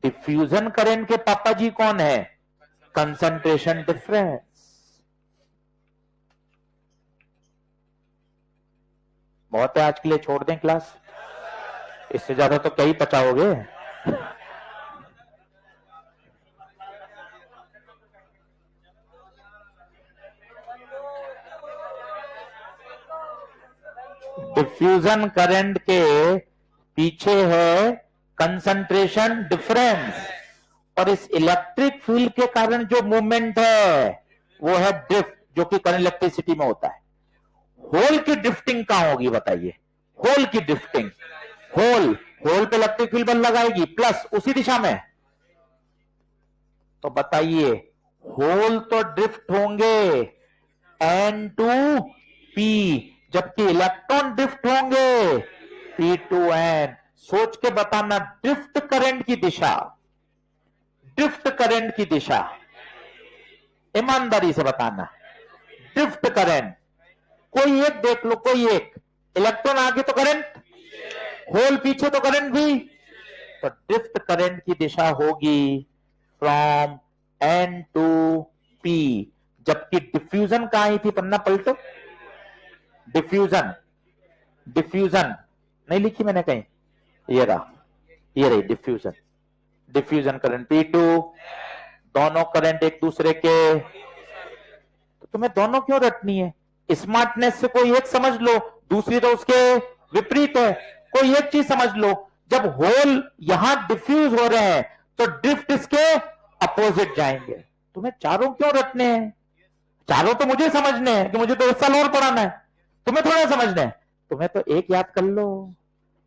डिफ्यूजन करंट के पापा जी कौन है? Concentration difference. बहुत है आज के लिए, छोड़ दें क्लास, इससे ज्यादा तो क्या ही पचाओगे। डिफ्यूजन करंट के पीछे है कंसंट्रेशन डिफरेंस, और इस इलेक्ट्रिक फील्ड के कारण जो मूवमेंट है वो है ड्रिफ्ट, जो कि करंट इलेक्ट्रिसिटी में होता है। होल की ड्रिफ्टिंग कहां होगी बताइए? होल की ड्रिफ्टिंग, होल पे इलेक्ट्रिक फील्ड बल लगाएगी प्लस उसी दिशा में, तो बताइए होल तो ड्रिफ्ट होंगे N2P, जबकि इलेक्ट्रॉन ड्रिफ्ट होंगे P2N। सोच के बताना, ड्रिफ्ट करंट की दिशा, ड्रिफ्ट करंट की दिशा, ईमानदारी से बताना। ड्रिफ्ट करंट कोई एक देख लो, कोई एक, इलेक्ट्रॉन आगे तो करंट, होल पीछे तो करंट भी, तो ड्रिफ्ट करंट की दिशा होगी फ्रॉम N टू P। जबकि डिफ्यूजन कहां आई थी? पन्ना पलटो, डिफ्यूजन, डिफ्यूजन नहीं लिखी मैंने कहीं, ये रहा, ये रही डिफ्यूजन। डिफ्यूजन करंट P2, दोनों करंट एक दूसरे के, तो तुम्हें दोनों क्यों रटनी है? स्मार्टनेस से कोई एक समझ लो, दूसरी तो उसके विपरीत है। कोई एक चीज समझ लो, जब होल यहां डिफ्यूज हो रहे हैं तो ड्रिफ्ट इसके अपोजिट जाएंगे। तुम्हें चारों क्यों रटने हैं? चारों तो मुझे समझने हैं कि मुझे तो इस साल और पढ़ाना है, तुम्हें थोड़ा समझना है। तुम्हें तो एक याद कर लो,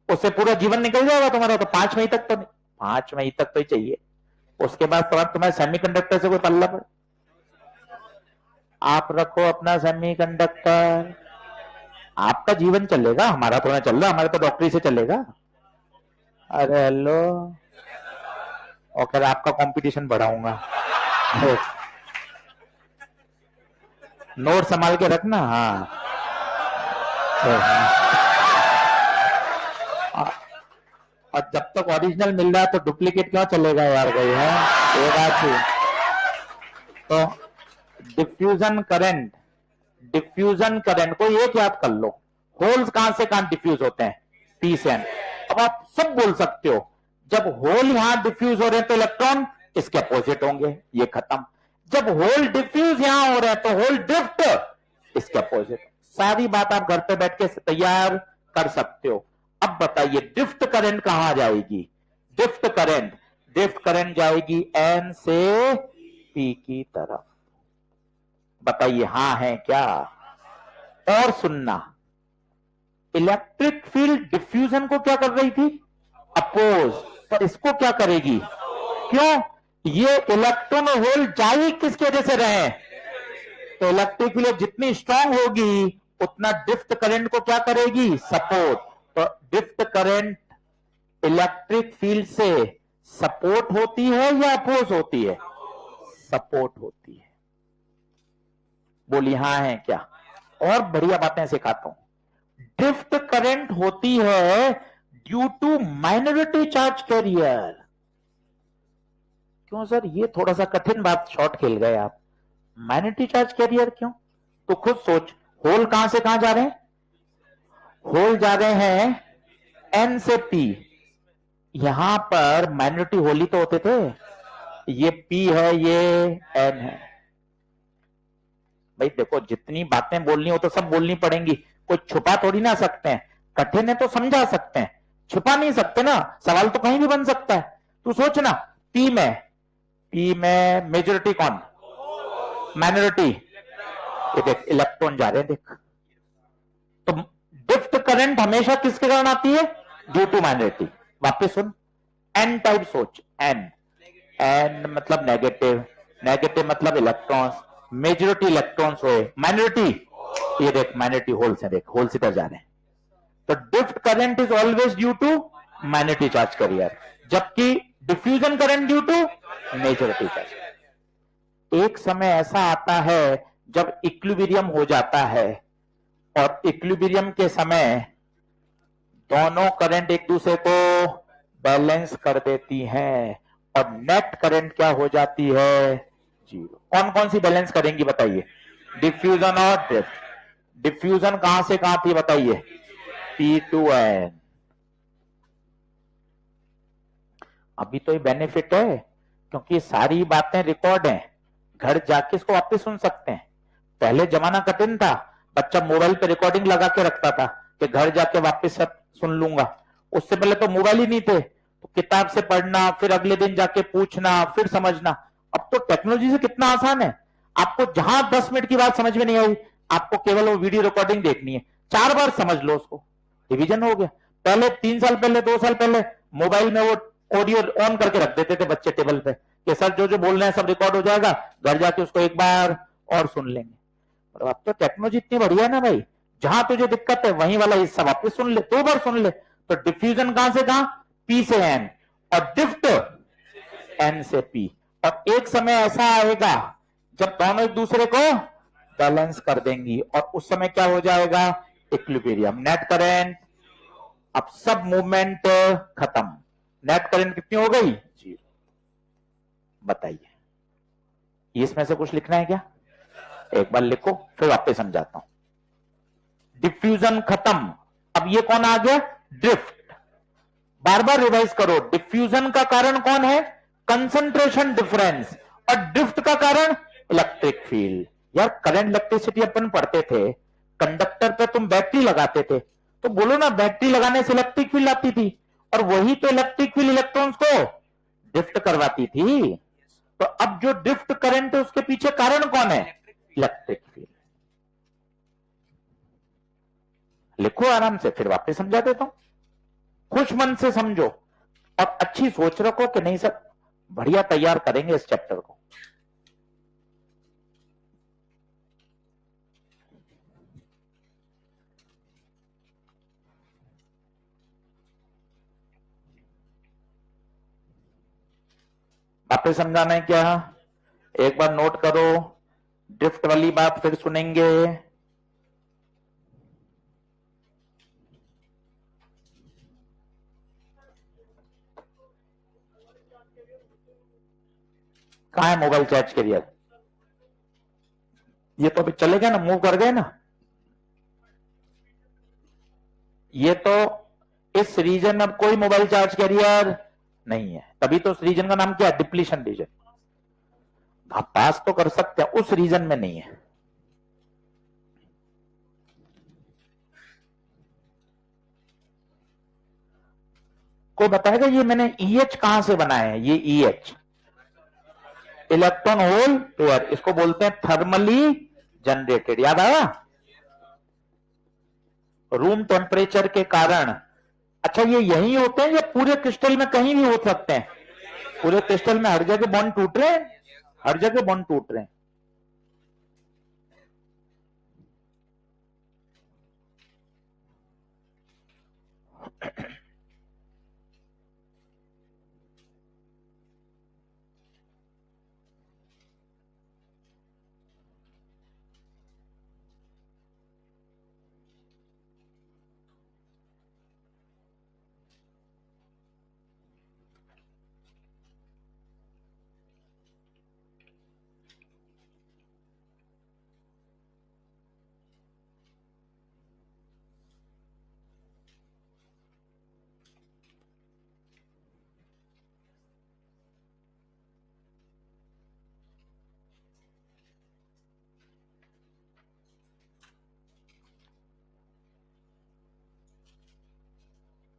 उससे पूरा जीवन निकल जाएगा तुम्हारा। तो 5 मई तक तो नहीं, 5 मई तक तो ही चाहिए, उसके बाद तुम्हारे सेमीकंडक्टर से कोई पल्ला पड़े। आप रखो अपना सेमीकंडक्टर, आपका जीवन चलेगा, हमारा थोड़ा चल रहा, हमारा तो डॉक्टरी से चलेगा। अरे हेलो, और फिर आपका कंपटीशन बढ़ाऊंगा। नोट संभाल के रखना। हाँ, और जब तक ओरिजिनल मिल रहा है तो डुप्लीकेट क्यों चलेगा यार भाई? है ये बात ही। तो डिफ्यूजन करंट, डिफ्यूजन करंट को एक याद कर लो, होल्स कहां से कहां डिफ्यूज होते हैं? P से N। अब आप सब बोल सकते हो, जब होल यहां डिफ्यूज हो रहे हैं तो इलेक्ट्रॉन इसके अपोजिट होंगे, ये खत्म। जब होल डिफ्यूज यहां हो रहे हैं तो होल ड्रिफ्ट इसके अपोजिट। सारी बात आप घर पे बैठ के तैयार कर सकते हो। अब बताइए ड्रिफ्ट करंट कहां जाएगी? ड्रिफ्ट करंट जाएगी N से P की तरफ। बताइए हां है क्या? और सुनना, इलेक्ट्रिक फील्ड डिफ्यूजन को क्या कर रही थी? अपोज। पर इसको क्या करेगी? क्यों? ये इलेक्ट्रॉन और होल जा ही किसकी वजह से रहे? तो इलेक्ट्रिक फील्ड जितनी स्ट्रांग होगी उतना ड्रिफ्ट करंट को क्या करेगी? सपोर्ट। तो ड्रिफ्ट करंट इलेक्ट्रिक फील्ड से सपोर्ट होती है या अपोज होती है? सपोर्ट होती है। बोली हां है क्या? और बढ़िया बातें सिखाता हूं। ड्रिफ्ट करंट होती है due to minority charge carrier. क्यों सर, ये थोड़ा सा कठिन बात शॉर्ट खेल गए आप। माइनॉरिटी चार्ज कैरियर क्यों? तो खुद सोच, होल कहां से कहां जा रहे हैं? होल जा रहे हैं N से P। यहां पर माइनॉरिटी होल ही तो होते थे, ये P है, ये N है। भाई देखो, जितनी बातें बोलनी हो तो सब बोलनी पड़ेंगी, कोई छुपा थोड़ी ना सकते हैं। कठिन है तो समझा सकते हैं, छुपा नहीं सकते ना। सवाल तो कहीं भी बन सकता है। तू सोच ना, P में मेजॉरिटी कौन? माइनॉरिटी। ये देख इलेक्ट्रॉन जा रहे हैं, देख। तो ड्रिफ्ट करंट हमेशा किसके कारण आती है? Due to minority. वापस सुन, N टाइप सोच, N मतलब नेगेटिव, नेगेटिव मतलब इलेक्ट्रॉन्स, मेजॉरिटी इलेक्ट्रॉन्स हुए, माइनॉरिटी, ये देख माइनॉरिटी होल्स है, देख होल्स इधर जा रहे हैं। तो drift current is always due to minority charge carrier, जबकि diffusion current due to majority charge. एक समय ऐसा आता है जब इक्विलिब्रियम हो जाता है, और इक्विलिब्रियम के समय दोनों करंट एक दूसरे को बैलेंस कर देती हैं, और नेट करंट क्या हो जाती है? जीरो। कौन कौन सी बैलेंस करेंगी बताइए? डिफ्यूजन और ड्रिफ्ट। डिफ्यूजन कहां से कहां थी बताइए? P2N। अभी तो ये बेनिफिट है क्योंकि सारी बातें रिकॉर्ड हैं, घर जाके इसको वापस सुन सकते हैं। पहले जमाना कठिन था, बच्चा मोबाइल पे रिकॉर्डिंग लगा के रखता था कि घर जाके वापस सुन लूंगा। उससे पहले तो मोबाइल ही नहीं थे, तो किताब से पढ़ना, फिर अगले दिन जाके पूछना, फिर समझना। अब तो टेक्नोलॉजी से कितना आसान है। आपको जहां 10 मिनट की बात समझ में नहीं आई, आपको केवल वो वीडियो रिकॉर्डिंग देखनी है, 4 बार समझ लो उसको, डिवीजन हो गया। पहले 3 साल पहले, 2 साल पहले मोबाइल में वो ऑडियो ऑन करके रख देते थे बच्चे टेबल पे कि सर जो जो बोल रहे हैं सब रिकॉर्ड हो जाएगा, घर जाके उसको एक बार और सुन लेंगे। और अब तो टेक्नोलॉजी इतनी बढ़िया है ना भाई, जहां तुझे दिक्कत है वहीं वाला हिस्सा वापस सुन ले, 2 बार सुन ले। तो डिफ्यूजन कहां से कहां? P से N, और डिफ्ट N से P। और एक समय ऐसा आएगा जब दोनों एक दूसरे को बैलेंस कर देंगी, और उस समय क्या हो जाएगा? इक्विलिब्रियम। नेट करंट, अब सब मूवमेंट खत्म। नेट करंट कितनी हो गई? जीरो। बताइए, इसमें से कुछ लिखना है क्या? एक बार लिखो, फिर वापस समझाता हूं। डिफ्यूजन खत्म, अब ये कौन आ गया? ड्रिफ्ट। बार बार रिवाइज करो, डिफ्यूजन का कारण कौन है? Concentration difference. और ड्रिफ्ट का कारण इलेक्ट्रिक फील्ड। यार करंट इलेक्ट्रिसिटी अपन पढ़ते थे, कंडक्टर पे तुम बैटरी लगाते थे, तो बोलो ना बैटरी लगाने से इलेक्ट्रिक फील्ड आती थी, और वही तो इलेक्ट्रिक फील्ड इलेक्ट्रॉन्स को ड्रिफ्ट करवाती थी। तो अब जो ड्रिफ्ट करंट है उसके पीछे कारण कौन है? Electric field. लिखो आराम से, फिर वापस समझा देता हूं। खुश मन से समझो और अच्छी सोच रखो कि नहीं सर बढ़िया तैयार करेंगे इस चैप्टर को। वापस समझाना है क्या? एक बार नोट करो, ड्रिफ्ट वाली बात फिर सुनेंगे। कहां है मोबाइल चार्ज कैरियर? ये तो अभी चले गए ना, मूव कर गए ना। ये तो इस रीजन में अब कोई मोबाइल चार्ज कैरियर नहीं है, तभी तो उस रीजन का नाम क्या है? Depletion region. आप पास तो कर सकते हैं, उस रीजन में नहीं है। कोई बताएगा ये मैंने EH कहां से बनाया है? ये EH इलेक्ट्रॉन होल पेयर, इसको बोलते हैं थर्मली जनरेटेड। याद आया? रूम टेम्परेचर के कारण। अच्छा ये यही होते हैं या पूरे क्रिस्टल में कहीं भी हो सकते हैं? पूरे क्रिस्टल में हर जगह बॉन्ड टूट रहे हैं, हर जगह बॉन्ड टूट रहे हैं।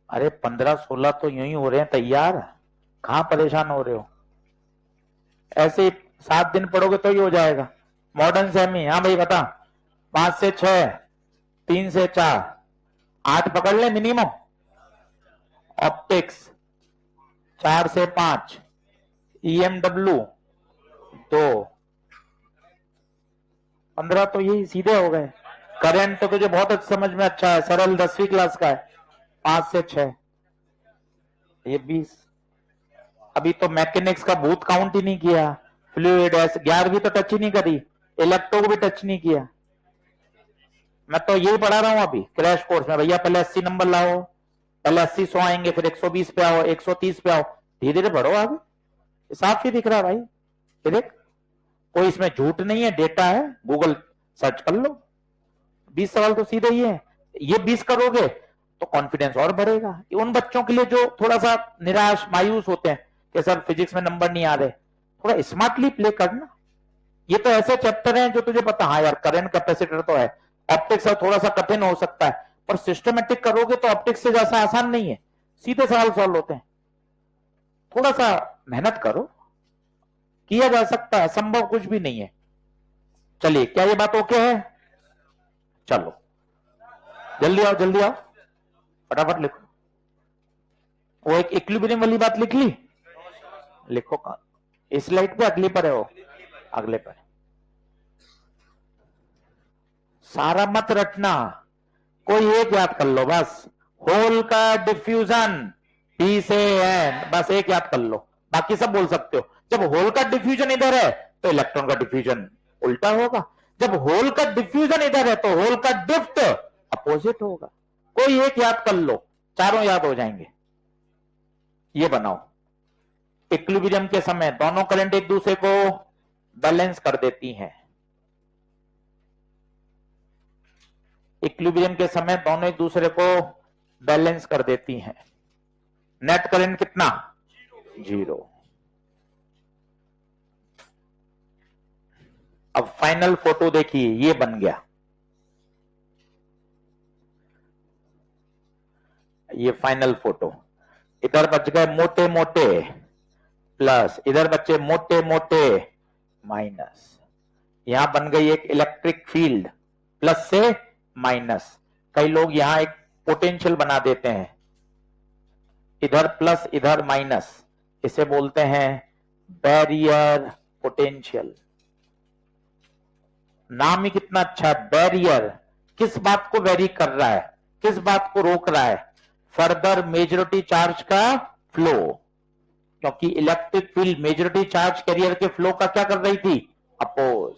अरे 15-16 तो यूं ही हो रहे हैं तैयार, कहां परेशान हो रहे हो? ऐसे 7 दिन पढ़ोगे तो ही हो जाएगा। मॉडर्न सेमी, हाँ भाई बता। 5 से 6, 3 से 4, 8 पकड़ ले मिनिमम। ऑप्टिक्स 4 से 5, EMW 2, 15 तो यही सीधे हो गए। करंट तो तुझे बहुत समझ में अच्छा है, सरल 10वीं क्लास का है। 5 से 6, ये 20। अभी तो मैकेनिक्स का भूत काउंट ही नहीं किया। फ्लूइड 11वीं तो टच ही नहीं करी, इलेक्ट्रो को भी टच नहीं किया। मैं तो यही पढ़ा रहा हूं अभी क्रैश कोर्स में। भैया पहले 80 नंबर लाओ, पहले 80 100 आएंगे, फिर 120 पे आओ, 130 पे आओ, धीरे धीरे बढ़ो आगे। साफ ही दिख रहा है भाई। देख कोई इसमें झूठ नहीं है, डेटा है, गूगल सर्च कर लो। 20 सवाल तो सीधे ही है। ये 20 करोगे तो कॉन्फिडेंस और बढ़ेगा। उन बच्चों के लिए जो थोड़ा सा निराश मायूस होते हैं कि सर फिजिक्स में नंबर नहीं आ रहे, थोड़ा स्मार्टली प्ले करना। ये तो ऐसे चैप्टर हैं जो तुझे पता, हाँ यार करंट कैपेसिटर तो है, ऑप्टिक्स थोड़ा सा कठिन हो सकता है, पर सिस्टमेटिक करोगे तो ऑप्टिक्स से जैसा आसान नहीं है, सीधे सवाल सॉल्व होते हैं। थोड़ा सा मेहनत करो, किया जा सकता है, संभव कुछ भी नहीं है। चलिए, क्या ये बात ओके है? चलो जल्दी आओ, जल्दी आओ, फटाफट लिखो। वो एक इक्विलिब्रियम वाली बात लिख ली? लिखो कहां? इस स्लाइड पे अगली पर है वो? अगले पर। सारा मत रटना, कोई एक याद कर लो बस। होल का डिफ्यूजन पी से एन, बस एक याद कर लो, बाकी सब बोल सकते हो। जब होल का डिफ्यूजन इधर है तो इलेक्ट्रॉन का डिफ्यूजन उल्टा होगा, जब होल का डिफ्यूजन इधर है तो होल का डिफ्ट अपोजिट होगा। कोई एक याद कर लो, चारों याद हो जाएंगे। ये बनाओ, इक्विलिब्रियम के समय दोनों करंट एक दूसरे को बैलेंस कर देती हैं। इक्विलिब्रियम के समय दोनों एक दूसरे को बैलेंस कर देती हैं। नेट करंट कितना? 0। अब फाइनल फोटो देखिए, ये बन गया। ये फाइनल फोटो, इधर बच गए मोटे मोटे प्लस, इधर बचे मोटे मोटे माइनस। यहां बन गई एक इलेक्ट्रिक फील्ड, प्लस से माइनस। कई लोग यहां एक पोटेंशियल बना देते हैं, इधर प्लस इधर माइनस, इसे बोलते हैं बैरियर पोटेंशियल। नाम ही कितना अच्छा, बैरियर। किस बात को वेरी कर रहा है, किस बात को रोक रहा है? फर्दर मेजॉरिटी चार्ज का फ्लो, क्योंकि electric field majority charge carrier के फ्लो का क्या कर रही थी? अपोज।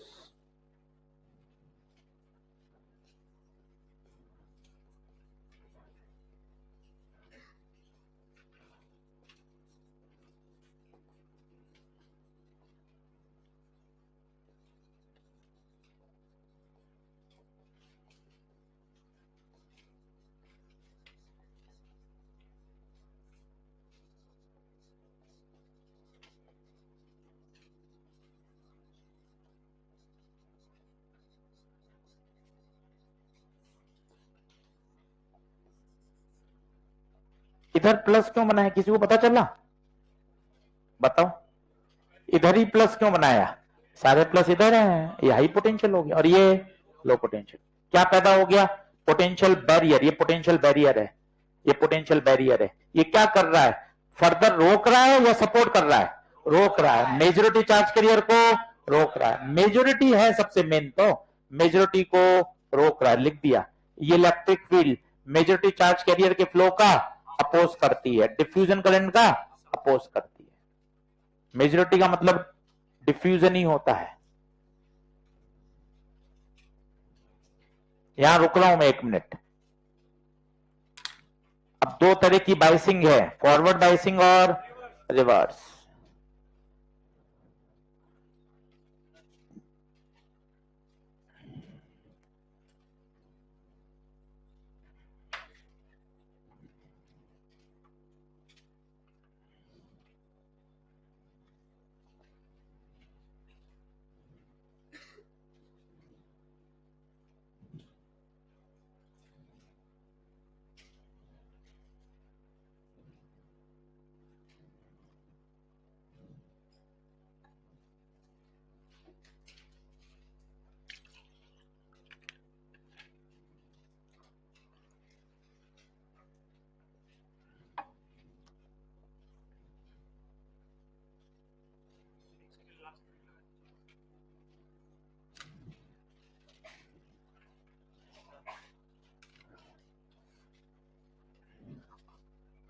इधर प्लस क्यों बनाया, किसी को पता चला? बताओ, इधर ही प्लस क्यों बनाया? सारे प्लस इधर हैं, ये हाई पोटेंशियल हो गया और ये लो पोटेंशियल। क्या पैदा हो गया? Potential barrier. ये पोटेंशियल बैरियर है, ये पोटेंशियल बैरियर है। ये क्या कर रहा है? फर्दर रोक रहा है या सपोर्ट कर रहा है? रोक रहा है। मेजॉरिटी चार्ज कैरियर को रोक रहा है। मेजॉरिटी है सबसे मेन, तो मेजॉरिटी को रोक रहा है, लिख दिया। ये electric field majority charge carrier के फ्लो का अपोज करती है, डिफ्यूजन करंट का अपोज करती है। मेजॉरिटी का मतलब डिफ्यूजन ही होता है। यहां रुक रहा हूं मैं 1 मिनट। अब 2 तरह की बाइसिंग है, फॉरवर्ड बाइसिंग और रिवर्स।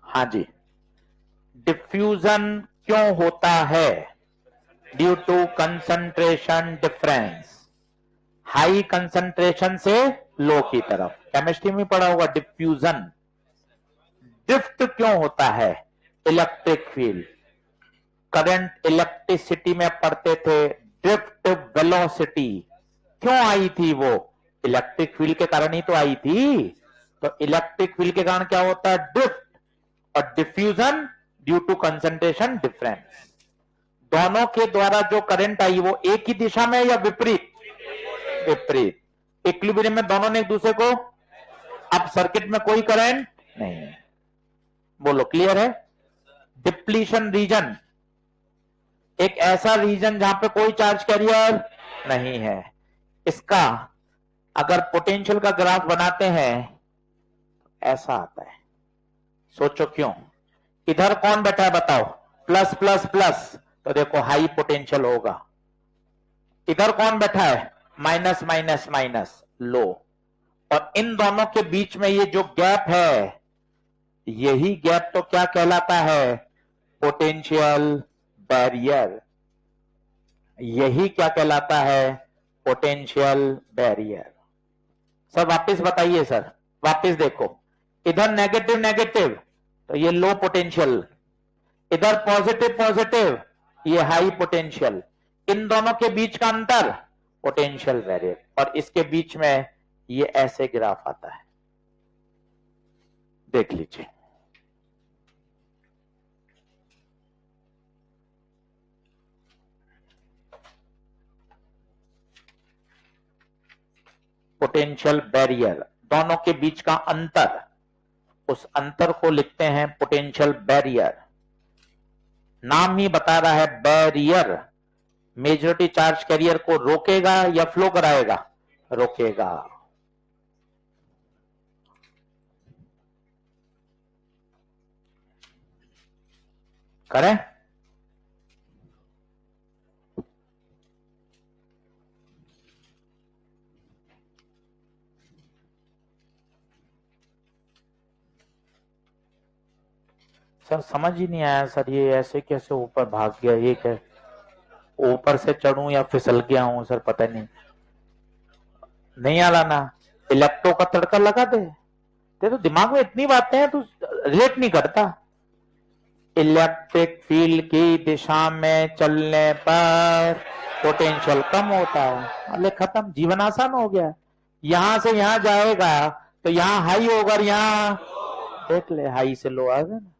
हाँ जी, डिफ्यूजन क्यों होता है? Due to concentration difference, high concentration से लो की तरफ। केमिस्ट्री में पढ़ा होगा डिफ्यूजन। ड्रिफ्ट क्यों होता है? इलेक्ट्रिक फील्ड, करंट, इलेक्ट्रिसिटी में पढ़ते थे ड्रिफ्ट वेलोसिटी क्यों आई थी? वो इलेक्ट्रिक फील्ड के कारण ही तो आई थी। तो इलेक्ट्रिक फील्ड के कारण क्या होता है? ड्रिफ्ट और diffusion due to concentration difference. दोनों के द्वारा जो करंट आई वो एक ही दिशा में या विपरीत? विपरीत। इक्विलिब्रियम में दोनों ने एक दूसरे को, अब सर्किट में कोई करंट नहीं। बोलो क्लियर है? डिप्लीशन रीजन एक ऐसा रीजन जहां पे कोई चार्ज कैरियर नहीं है। इसका अगर पोटेंशियल का ग्राफ बनाते हैं ऐसा आता है। सोचो क्यों? इधर कौन बैठा है बताओ? प्लस प्लस प्लस, तो देखो हाई पोटेंशियल होगा। इधर कौन बैठा है? माइनस माइनस माइनस, लो। और इन दोनों के बीच में ये जो गैप है, यही गैप तो क्या कहलाता है? Potential barrier. यही क्या कहलाता है? Potential barrier. सर वापस बताइए सर, वापस देखो। इधर नेगेटिव नेगेटिव तो ये लो पोटेंशियल, इधर पॉजिटिव पॉजिटिव ये हाई पोटेंशियल। इन दोनों के बीच का अंतर पोटेंशियल बैरियर, और इसके बीच में ये ऐसे ग्राफ आता है। देख लीजिए। पोटेंशियल बैरियर, दोनों के बीच का अंतर, उस अंतर को लिखते हैं पोटेंशियल बैरियर। नाम ही बता रहा है बैरियर। मेजॉरिटी चार्ज कैरियर को रोकेगा या फ्लो कराएगा? रोकेगा। करें? सर समझ ही नहीं आया सर, ये ऐसे कैसे ऊपर भाग गया? ये क्या, ऊपर से चढ़ूं या फिसल गया हूं सर? पता नहीं। नहीं आ रहा ना? इलेक्ट्रो का तड़का लगा दे। तेरे तो दिमाग में इतनी बातें हैं, तू रिलेट नहीं करता। इलेक्ट्रिक फील्ड की दिशा में चलने पर पोटेंशियल कम होता है। अरे खत्म, जीवन आसान हो गया। यहां से यहां जाएगा तो यहां हाई होगा और यहां देख ले हाई से लो आ गया ना।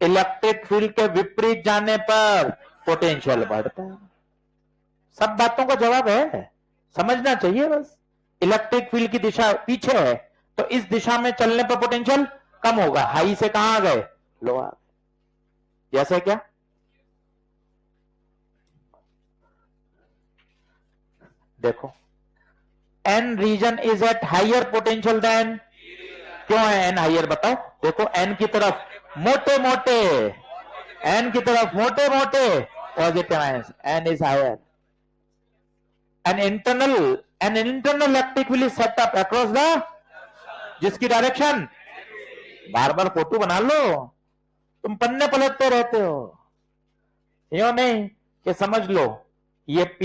इलेक्ट्रिक फील्ड के विपरीत जाने पर पोटेंशियल बढ़ता है। सब बातों का जवाब है, समझना चाहिए बस। इलेक्ट्रिक फील्ड की दिशा पीछे है तो इस दिशा में चलने पर पोटेंशियल कम होगा। हाई से कहां आ गए? लो आ गए। जैसे क्या? देखो, N region is at higher potential then. क्यों है एन हाइयर? बताओ। देखो एन की तरफ मोटे मोटे, एन की तरफ मोटे मोटे positive ions, N is higher. An internal electric field is set up across the, जिसकी डायरेक्शन, बार बार फोटो बना लो, तुम पन्ने पलटते रहते हो। यो नहीं कि समझ लो ये P,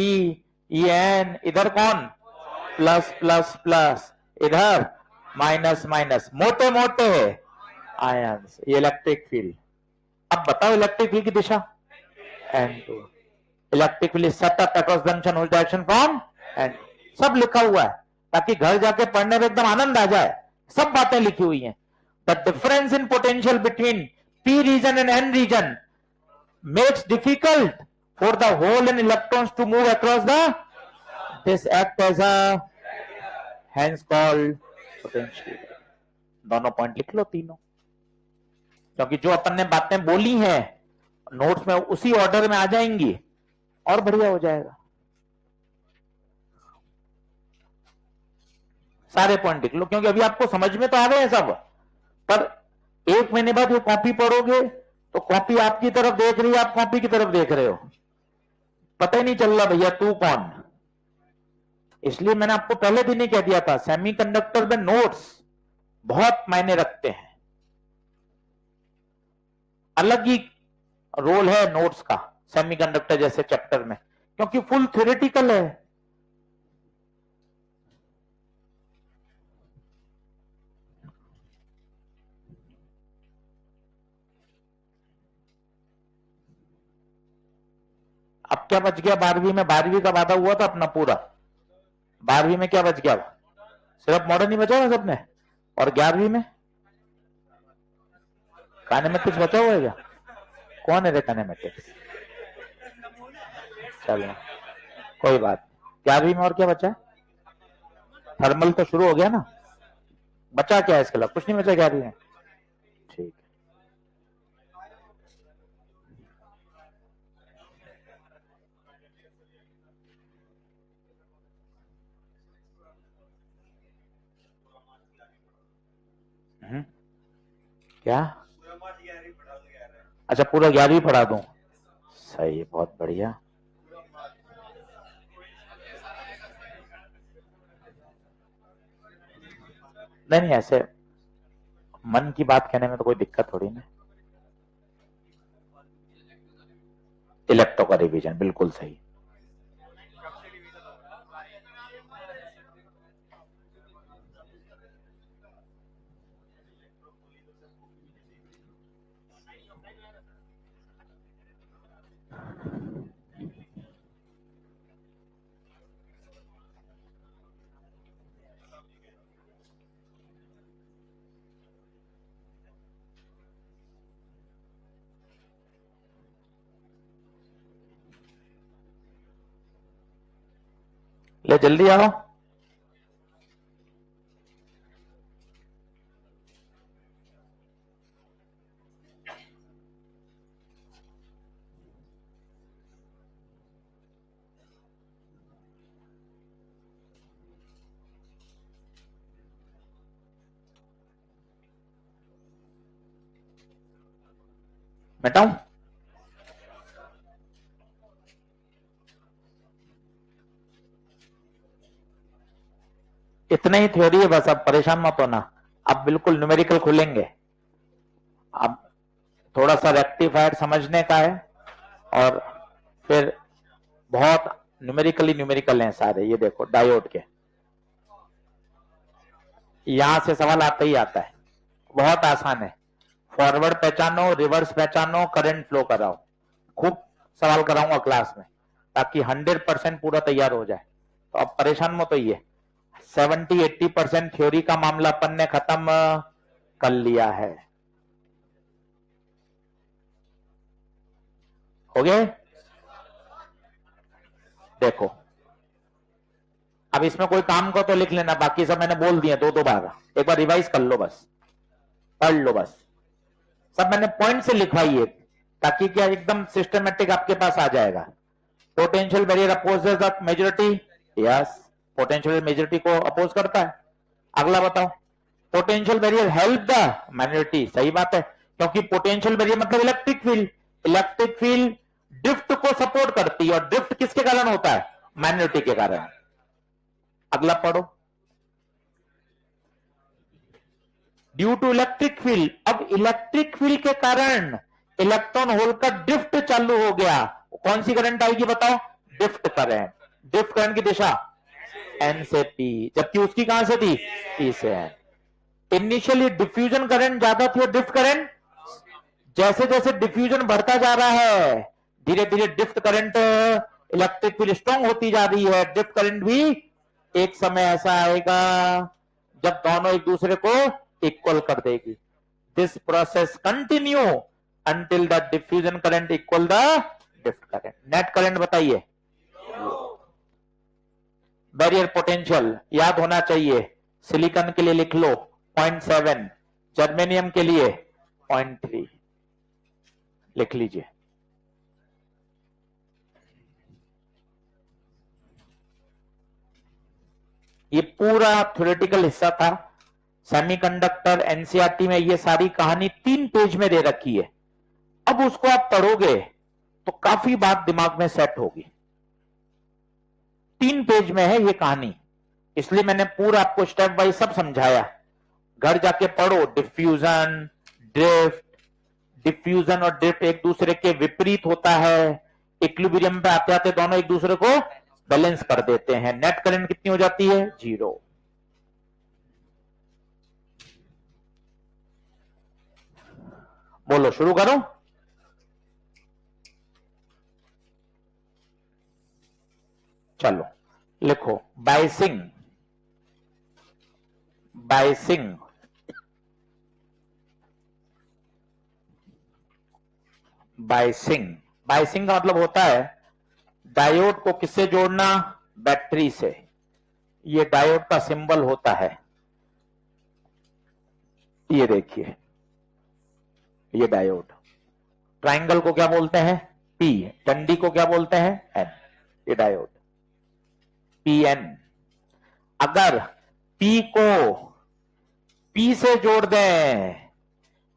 ये N, इधर कौन? प्लस प्लस प्लस, इधर माइनस माइनस, मोटे मोटे आयंस, ये इलेक्ट्रिक फील्ड। अब बताओ इलेक्ट्रिक फील्ड की दिशा N2। Electric field set up across junction which direction from N। सब लिखा हुआ है ताकि घर जाके पढ़ने में एकदम आनंद आ जाए। सब बातें लिखी हुई हैं। The difference in potential between P region and N region makes difficult for the hole and electrons to move across the, this act as a, hence called potential। दोनों पॉइंट लिख लो तीनों, क्योंकि जो अपन ने बातें बोली हैं नोट्स में उसी ऑर्डर में आ जाएंगी और बढ़िया हो जाएगा। सारे पॉइंट लिख लो क्योंकि अभी आपको समझ में तो आ रहे हैं सब, पर एक महीने बाद वो कॉपी पढ़ोगे तो कॉपी आपकी तरफ देख रही है, आप कॉपी की तरफ देख रहे हो, पता ही नहीं चल रहा भैया तू कौन। इसलिए मैंने आपको पहले दिन ही कह दिया था सेमीकंडक्टर में नोट्स बहुत मायने रखते हैं। अलग ही रोल है नोट्स का सेमीकंडक्टर जैसे चैप्टर में, क्योंकि फुल थ्योरेटिकल है। अब क्या बच गया 12वीं में? 12वीं का वादा हुआ था अपना पूरा। 12वीं में क्या बच गया? सिर्फ मॉडर्न ही बचा है सबने। और 11वीं में काइनेमेटिक्स बचा हुआ है क्या? कौन है रे काइनेमेटिक्स? चलो कोई बात। 11वीं में और क्या बचा? थर्मल तो शुरू हो गया ना। बचा क्या है इसके अलावा? कुछ नहीं बचा 11वीं में। ठीक है। क्या? अच्छा पूरा 11वीं पढ़ा दूं? सही है, बहुत बढ़िया। नहीं नहीं, ऐसे मन की बात कहने में तो कोई दिक्कत थोड़ी ना। इलेक्ट्रो का रिवीजन बिल्कुल सही। ले जल्दी आओ। मिटाऊं? इतना ही थ्योरी है बस, अब परेशान मत होना। अब बिल्कुल न्यूमेरिकल खुलेंगे। अब थोड़ा सा रेक्टिफायर समझने का है और फिर बहुत न्यूमेरिकल हैं सारे। ये देखो डायोड के, यहां से सवाल आता ही आता है। बहुत आसान है। फॉरवर्ड पहचानो, रिवर्स पहचानो, करंट फ्लो कराओ। खूब सवाल कराऊंगा क्लास में ताकि 100% पूरा तैयार हो जाए। तो अब परेशान मत होइए। 70-80% थ्योरी का मामला अपन ने खत्म कर लिया है। हो गए? देखो अब इसमें कोई काम को तो लिख लेना, बाकी सब मैंने बोल दिए दो बार। एक बार रिवाइज कर लो बस, पढ़ लो बस। सब मैंने पॉइंट से लिखवाई है ताकि क्या एकदम सिस्टमेटिक आपके पास आ जाएगा। Potential barrier opposes the majority. Yes, potential majority को अपोज करता है। अगला बताओ, potential barrier help the minority. सही बात है, क्योंकि पोटेंशियल बैरियर मतलब electric field. Electric field drift को सपोर्ट करती है, और ड्रिफ्ट किसके कारण होता है? माइनॉरिटी के कारण। अगला पढ़ो, ड्यू टू इलेक्ट्रिक फील्ड। अब इलेक्ट्रिक फील्ड के कारण इलेक्ट्रॉन होल का ड्रिफ्ट चालू हो गया। कौन सी करंट आएगी बताओ? Drift current. ड्रिफ्ट करंट की दिशा एन से पी, जबकि उसकी कहां से थी? पी से एन। इनिशियली डिफ्यूजन करंट ज्यादा थी और ड्रिफ्ट करंट, जैसे जैसे डिफ्यूजन बढ़ता जा रहा है धीरे धीरे drift current, electric field strong होती जा रही है। ड्रिफ्ट करंट भी एक समय ऐसा आएगा जब दोनों एक दूसरे को इक्वल कर देगी। This process continue until the diffusion current equal the drift current. Net current बताइए। बैरियर पोटेंशियल याद होना चाहिए। सिलिकॉन के लिए लिख लो 0.7, जर्मेनियम के लिए 0.3 लिख लीजिए। ये पूरा थ्योरेटिकल हिस्सा था। सेमीकंडक्टर एनसीईआरटी में ये सारी कहानी 3 पेज में दे रखी है। अब उसको आप पढ़ोगे तो काफी बात दिमाग में सेट होगी। 3 पेज में है ये कहानी, इसलिए मैंने पूरा आपको स्टेप बाय सब समझाया। घर जाके पढ़ो। डिफ्यूजन, ड्रिफ्ट, डिफ्यूजन और ड्रिफ्ट एक दूसरे के विपरीत होता है। इक्विलिब्रियम पे आते आते दोनों एक दूसरे को बैलेंस कर देते हैं। नेट करंट कितनी हो जाती है? 0। बोलो, शुरू करो। चलो लिखो बायसिंग, बायसिंग बायसिंग, बायसिंग का मतलब होता है डायोड को किससे जोड़ना, बैटरी से। ये डायोड का सिंबल होता है, ये देखिए, ये डायोड। ट्रायंगल को क्या बोलते हैं, पी। डंडी को क्या बोलते हैं, एन। ये डायोड पी एन। अगर पी को पी से जोड़ दें,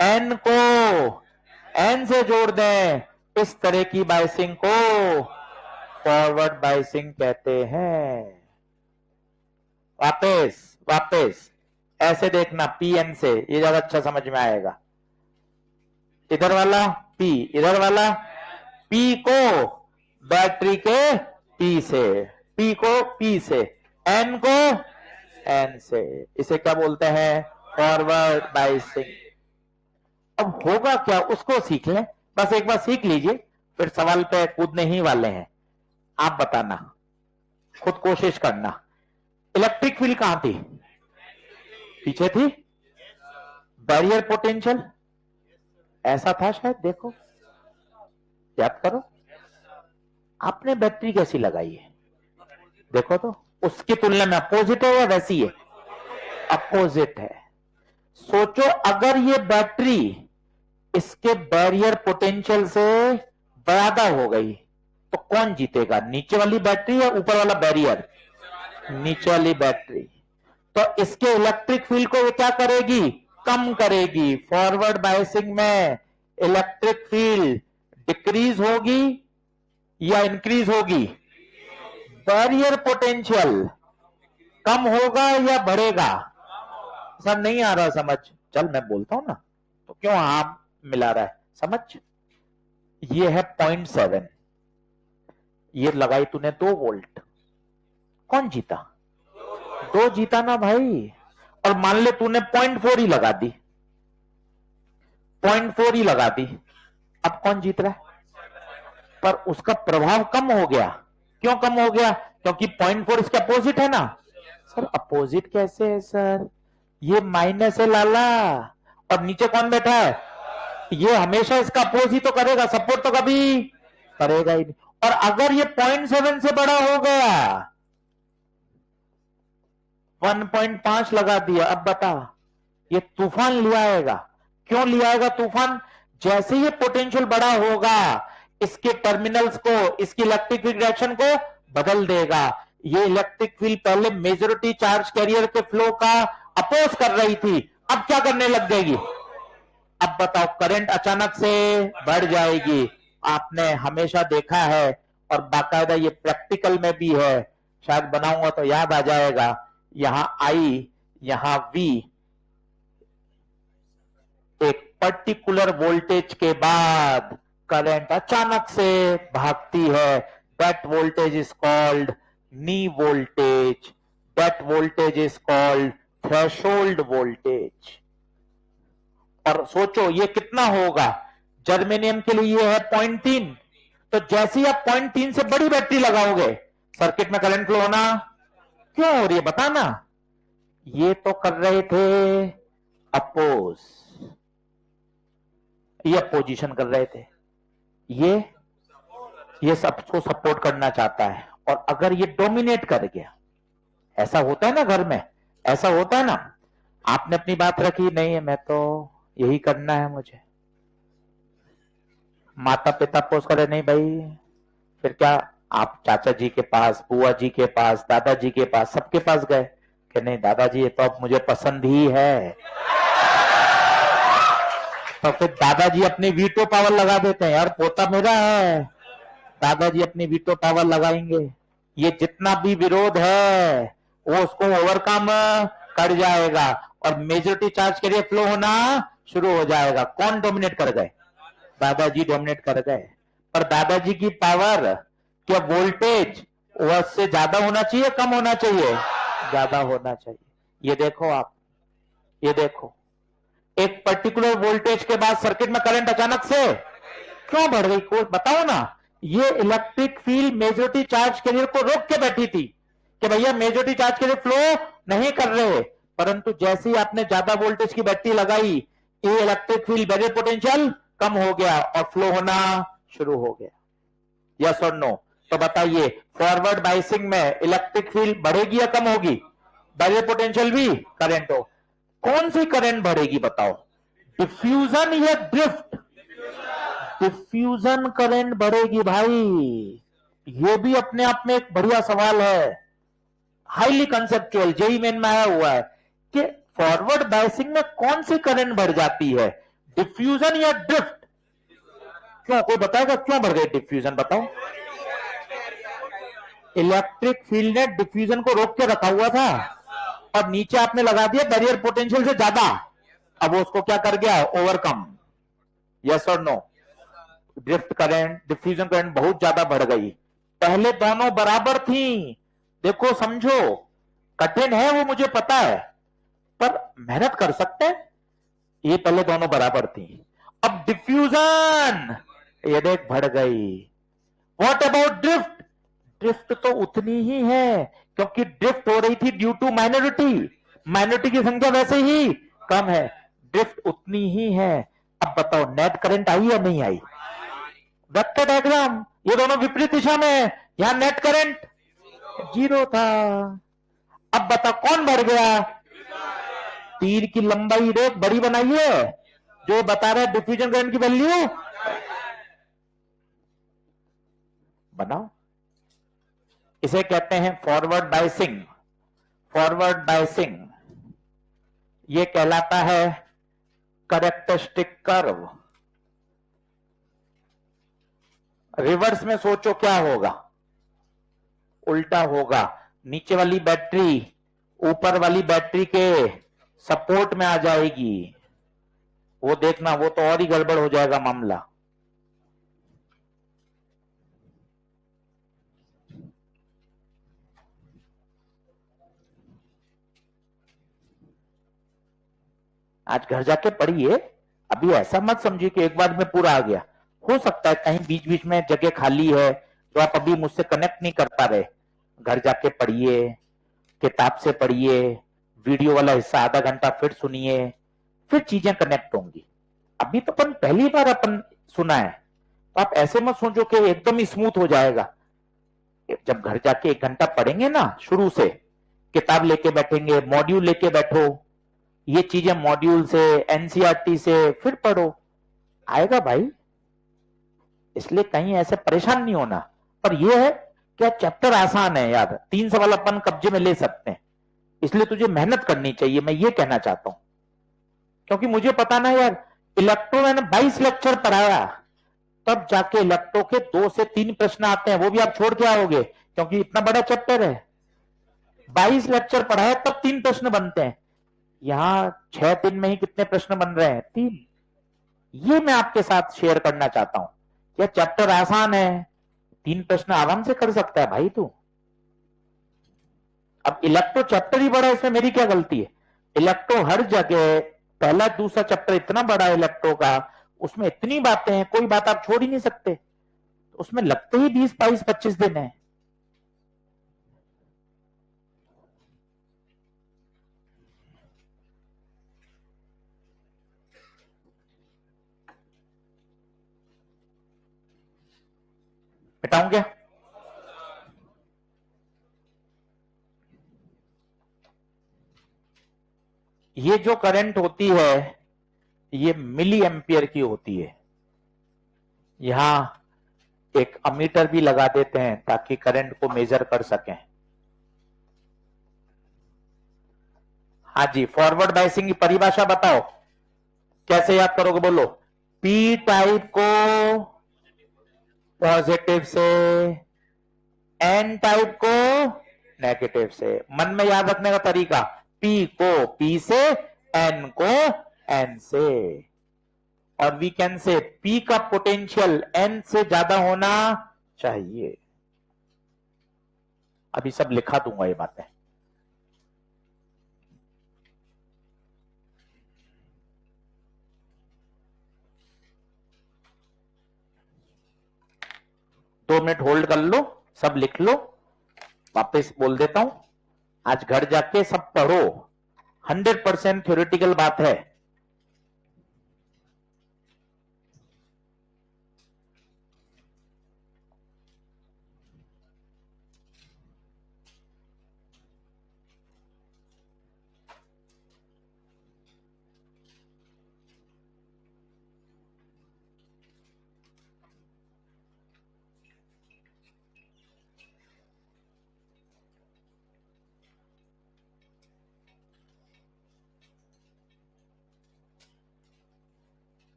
एन को एन से जोड़ दें, इस तरह की बायसिंग को फॉरवर्ड बायसिंग कहते हैं। वापस वापस ऐसे देखना, पी एन से, ये ज्यादा अच्छा समझ में आएगा। इधर वाला पी, इधर वाला पी को बैटरी के पी से, पी को पी से, एन को एन से, इसे क्या बोलते हैं, फॉरवर्ड बायसिंग। अब होगा क्या, उसको सीख लें, बस एक बार सीख लीजिए, फिर सवाल पे कूदने ही वाले हैं। आप बताना, खुद कोशिश करना। इलेक्ट्रिक फील्ड कहां थी, पीछे थी। बैरियर पोटेंशियल ऐसा था शायद, देखो याद करो। आपने बैटरी कैसी लगाई है, देखो तो, उसकी तुलना में अपोजिट है या वैसी है, अपोजिट है। सोचो अगर ये बैटरी इसके बैरियर पोटेंशियल से ज्यादा हो गई तो कौन जीतेगा, नीचे वाली बैटरी या ऊपर वाला बैरियर, नीचे वाली बैटरी। तो इसके इलेक्ट्रिक फील्ड को ये क्या करेगी, कम करेगी। फॉरवर्ड बायसिंग में इलेक्ट्रिक फील्ड डिक्रीज होगी या इंक्रीज होगी, बैरियर पोटेंशियल कम होगा या बढ़ेगा। सर नहीं आ रहा समझ, चल मैं बोलता हूं ना, तो क्यों आप मिला रहा है, समझ। ये है 0.7, ये लगाई तूने 2 वोल्ट, कौन जीता, 2 जीता ना भाई। और मान ले तूने 0.4 ही लगा दी, 0.4 ही लगा दी, अब कौन जीत रहा है, पर उसका प्रभाव कम हो गया। क्यों कम हो गया, क्योंकि 0.4 इसके अपोजिट है ना। सर अपोजिट कैसे है सर, ये माइनस है लाला, और नीचे कौन बैठा है, ये हमेशा इसका अपोजिट तो करेगा, सपोर्ट तो कभी करेगा ही नहीं। और अगर ये 0.7 से बड़ा हो गया, 1.5 लगा दिया, अब बता, ये तूफान ले आएगा। क्यों ले आएगा तूफान, जैसे ये पोटेंशियल बड़ा होगा, इसके टर्मिनल्स को, इसकी इलेक्ट्रिक फील्ड डायरेक्शन को बदल देगा। ये इलेक्ट्रिक फील्ड पहले मेजॉरिटी चार्ज कैरियर के फ्लो का अपोज कर रही थी, अब क्या करने लग जाएगी, अब बताओ करंट अचानक से बढ़ जाएगी। आपने हमेशा देखा है, और बाकायदा ये प्रैक्टिकल में भी है, शायद बनाऊंगा तो याद आ जाएगा। यहां आई, यहां वी, एक पर्टिकुलर वोल्टेज के बाद करंट अचानक से भागती है, that voltage is called knee voltage, that voltage is called threshold voltage. और सोचो ये कितना होगा, जर्मेनियम के लिए ये है 0.3, तो जैसे ही आप 0.3 से बड़ी बैटरी लगाओगे, सर्किट में करंट फ्लो होना क्यों हो रही है, बताना। ये तो कर रहे थे अपोज, ये अपोजिशन कर रहे थे, ये सबको सपोर्ट करना चाहता है। और अगर ये डोमिनेट कर गया, ऐसा होता है ना घर में, ऐसा होता है ना, आपने अपनी बात रखी, नहीं है मैं तो यही करना है मुझे, माता पिता पोस करे, नहीं भाई, फिर क्या, आप चाचा जी के पास, बुआ जी के पास, दादाजी के पास, सबके पास गए कि नहीं दादाजी ये तो अब मुझे पसंद ही है, तो फिर दादाजी अपनी वीटो पावर लगा देते हैं, यार पोता मेरा है, दादाजी अपनी वीटो पावर लगाएंगे, ये जितना भी विरोध है वो उसको ओवरकम कर जाएगा, और मेजॉरिटी चार्ज के लिए फ्लो होना शुरू हो जाएगा। कौन डोमिनेट कर गए, दादाजी डोमिनेट कर गए। पर दादाजी की पावर, क्या वोल्टेज उससे ज्यादा होना चाहिए, कम होना चाहिए, ज्यादा होना चाहिए। ये देखो आप, ये देखो, एक पर्टिकुलर वोल्टेज के बाद सर्किट में करंट अचानक से क्यों बढ़ गई, कोई बताओ ना। ये electric field majority charge carrier को रोक के बैठी थी कि भैया मेजॉरिटी चार्ज कैरियर फ्लो नहीं कर रहे, परंतु जैसे ही आपने ज्यादा वोल्टेज की बैटरी लगाई, ये इलेक्ट्रिक फील्ड बैरियर पोटेंशियल कम हो गया और फ्लो होना शुरू हो गया। यस और नो? तो बताइए फॉरवर्ड बाइसिंग में इलेक्ट्रिक फील्ड बढ़ेगी या कम होगी? बैरियर पोटेंशियल भी करंट हो। कौन सी करंट बढ़ेगी बताओ? डिफ्यूजन या ड्रिफ्ट? डिफ्यूजन करंट बढ़ेगी भाई। ये भी अपने आप में एक बढ़िया सवाल है, हाईली कंसेप्चुअल, जेई मेन में आया हुआ है कि फॉरवर्ड बायसिंग में कौन सी करंट बढ़ जाती है, डिफ्यूजन या ड्रिफ्ट? क्यों, कोई बताएगा क्यों बढ़ गई डिफ्यूजन? बताओ। इलेक्ट्रिक फील्ड ने डिफ्यूजन को रोक के रखा हुआ था और नीचे आपने लगा दिया बैरियर पोटेंशियल से ज्यादा, अब वो उसको क्या कर गया? ओवरकम। यस और no? Drift current, diffusion current बहुत ज्यादा बढ़ गई। पहले दोनों बराबर थी। देखो समझो, कठिन है वो मुझे पता है, पर मेहनत कर सकते हैं। ये पहले दोनों बराबर थी, अब डिफ्यूजन ये देख बढ़ गई। What about drift? ड्रिफ्ट तो उतनी ही है, क्योंकि ड्रिफ्ट हो रही थी ड्यू टू माइनॉरिटी, माइनॉरिटी की संख्या वैसे ही कम है, ड्रिफ्ट उतनी ही है। अब बताओ नेट करंट आई या नहीं आई? वेक्टर डायग्राम, ये दोनों विपरीत दिशा में है, यहां नेट करंट जीरो था। अब बता कौन बढ़ गया? तीर की लंबाई रेख बड़ी बनाइए, जो बता रहा है डिफ्यूजन करंट की वैल्यू बनाओ। इसे कहते हैं फॉरवर्ड बायसिंग। फॉरवर्ड बायसिंग ये कहलाता है कैरेक्टरिस्टिक कर्व। रिवर्स में सोचो क्या होगा? उल्टा होगा। नीचे वाली बैटरी ऊपर वाली बैटरी के सपोर्ट में आ जाएगी, वो देखना, वो तो और ही गड़बड़ हो जाएगा मामला। आज घर जाके पढ़िए, अभी ऐसा मत समझिए कि एक बार में पूरा आ गया। हो सकता है कहीं बीच बीच में जगह खाली है जो आप अभी मुझसे कनेक्ट नहीं कर पा रहे। घर जाके पढ़िए, किताब से पढ़िए, वीडियो वाला हिस्सा आधा घंटा फिर सुनिए, फिर चीजें कनेक्ट होंगी। अभी तो अपन पहली बार अपन सुना है, तो आप ऐसे मत सोचो कि एकदम ही स्मूथ हो जाएगा। जब घर जाके 1 घंटा पढ़ेंगे ना, शुरू से किताब लेके बैठेंगे, मॉड्यूल लेके बैठो, ये चीजें मॉड्यूल से, एनसीईआरटी से फिर पढ़ो, आएगा भाई। इसलिए कहीं ऐसे परेशान नहीं होना। पर यह है क्या चैप्टर आसान है यार, 3 सवाल अपन कब्जे में ले सकते हैं, इसलिए तुझे मेहनत करनी चाहिए, मैं ये कहना चाहता हूं। क्योंकि मुझे पता ना यार, इलेक्ट्रो मैंने 22 लेक्चर पढ़ाया, तब जाके इलेक्ट्रो के 2 से 3 प्रश्न आते हैं, वो भी आप छोड़ के आओगे क्योंकि इतना बड़ा चैप्टर है। 22 लेक्चर पढ़ाया तब 3 प्रश्न बनते हैं, यहां 6 दिन में ही कितने प्रश्न बन रहे हैं? 3। ये मैं आपके साथ शेयर करना चाहता हूं। यह चैप्टर आसान है, 3 प्रश्न आराम से कर सकता है भाई तू। अब इलेक्ट्रो चैप्टर ही बड़ा है, इसमें मेरी क्या गलती है? इलेक्ट्रो हर जगह, पहला दूसरा चैप्टर इतना बड़ा है इलेक्ट्रो का, उसमें इतनी बातें हैं, कोई बात आप छोड़ ही नहीं सकते, उसमें लगते ही 20, 22, 25 दिन है। मिटाऊं क्या? ये जो करंट होती है ये मिली एम्पियर की होती है। यहां एक अमीटर भी लगा देते हैं ताकि करंट को मेजर कर सकें। हाँ जी, फॉरवर्ड बायसिंग की परिभाषा बताओ, कैसे याद करोगे? बोलो। पी टाइप को पॉजिटिव से, एन टाइप को नेगेटिव से। मन में याद रखने का तरीका, पी को पी से, एन को एन से। और वी कैन से पी का पोटेंशियल एन से ज्यादा होना चाहिए। अभी सब लिखा दूंगा ये बातें। 2 मिनट होल्ड कर लो, सब लिख लो, वापस बोल देता हूं, आज घर जाके सब पढ़ो, 100% थ्योरेटिकल बात है।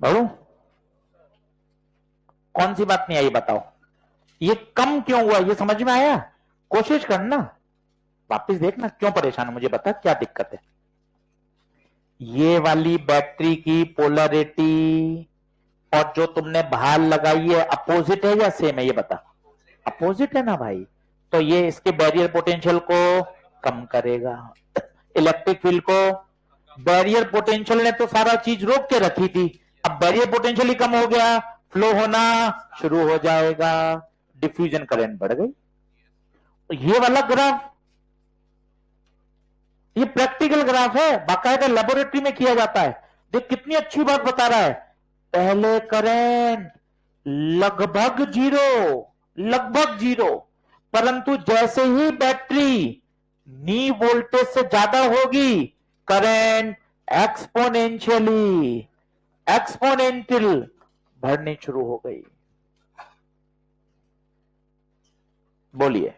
पढ़ो, कौन सी बात नहीं आई बताओ, ये कम क्यों हुआ, ये समझ में आया? कोशिश करना, वापस देखना, क्यों परेशान है मुझे बता, क्या दिक्कत है? ये वाली बैटरी की पोलरिटी और जो तुमने भार लगाई है अपोजिट है या सेम है, ये बता। अपोजिट है ना भाई, तो ये इसके बैरियर पोटेंशियल को कम करेगा, इलेक्ट्रिक फील्ड को। बैरियर पोटेंशियल ने तो सारा चीज रोक के रखी थी, अब बैरियर पोटेंशियल ही कम हो गया, फ्लो होना शुरू हो जाएगा, डिफ्यूजन करंट बढ़ गई। तो ये वाला ग्राफ, ये प्रैक्टिकल ग्राफ है, बाकायदा लेबोरेटरी में किया जाता है। देख कितनी अच्छी बात बता रहा है, पहले करंट लगभग जीरो, परंतु जैसे ही बैटरी नी वोल्टेज से ज्यादा होगी, करंट एक्सपोनेंशियल बढ़नी शुरू हो गई। बोलिए,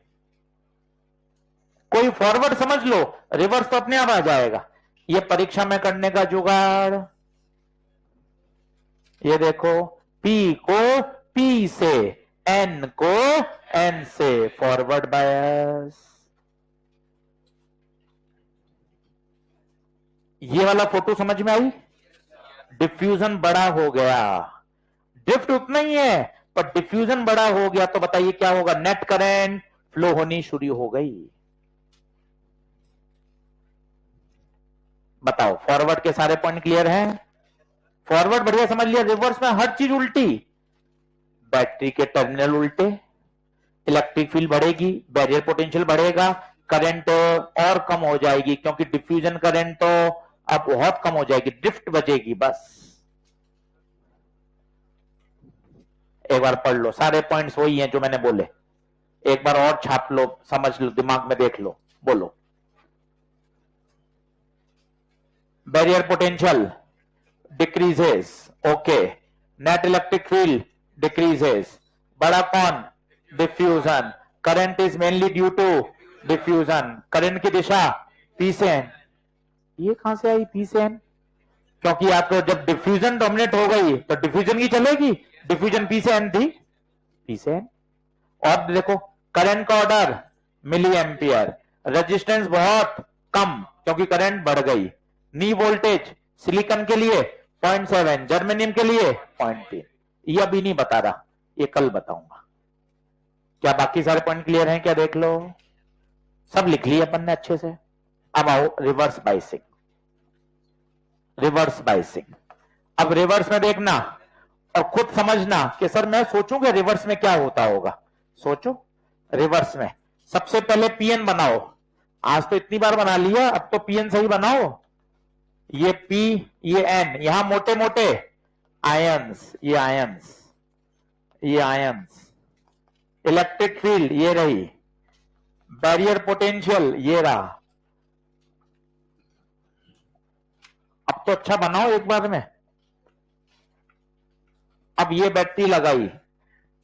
कोई फॉरवर्ड समझ लो, रिवर्स तो अपने आप आ जाएगा। ये परीक्षा में करने का जुगाड़, ये देखो, P को P से, N को N से, फॉरवर्ड बायस। ये वाला फोटो समझ में आई? डिफ्यूजन बड़ा हो गया, ड्रिफ्ट उतना ही है पर डिफ्यूजन बड़ा हो गया, तो बताइए क्या होगा, नेट करंट फ्लो होनी शुरू हो गई। बताओ, फॉरवर्ड के सारे पॉइंट क्लियर हैं? फॉरवर्ड बढ़िया समझ लिया, रिवर्स में हर चीज उल्टी, बैटरी के टर्मिनल उल्टे, इलेक्ट्रिक फील्ड बढ़ेगी, बैरियर पोटेंशियल बढ़ेगा, करंट और कम हो जाएगी, क्योंकि डिफ्यूजन करंट तो अब बहुत कम हो जाएगी, ड्रिफ्ट बचेगी बस। एक बार पढ़ लो, सारे पॉइंट्स वही हैं जो मैंने बोले, एक बार और छाप लो, समझ लो, दिमाग में देख लो, बोलो। Barrier potential decreases, okay, net electric field decreases, बड़ा कौन? Diffusion, current is mainly due to diffusion, current की दिशा पी से एन। ये कहां से आई पी से एन? क्योंकि आपको जब डिफ्यूजन डोमिनेट हो गई तो डिफ्यूजन की चलेगी, डिफ्यूजन पी से एन थी, पी से एन। और देखो, करंट का ऑर्डर मिली एम्पियर, रेजिस्टेंस बहुत कम क्योंकि करंट बढ़ गई, नी वोल्टेज सिलिकॉन के लिए 0.7, जर्मेनियम के लिए 0.3। ये अभी नहीं बता रहा, ये कल बताऊंगा। क्या बाकी सारे पॉइंट क्लियर हैं क्या? देख लो, सब लिख लिया अपन ने अच्छे से। अब आओ रिवर्स बाइसिंग, अब रिवर्स में देखना और खुद समझना कि सर मैं सोचूं कि रिवर्स में क्या होता होगा। सोचो, रिवर्स में सबसे पहले पीएन बनाओ, आज तो इतनी बार बना लिया, अब तो पीएन सही बनाओ। ये पी, ये एन, यहां मोटे मोटे आयंस, ये आयंस, इलेक्ट्रिक फील्ड ये रही, बैरियर पोटेंशियल ये रहा। अब तो अच्छा बनाओ एक बार में। अब ये बैटरी लगाई,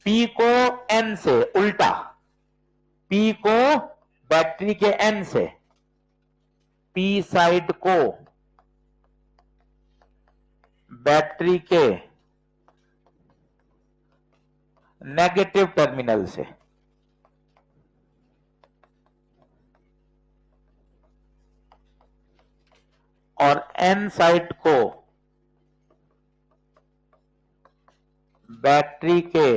P को N से उल्टा, P को बैटरी के N से, P साइड को बैटरी के नेगेटिव टर्मिनल से, और N साइड को बैटरी के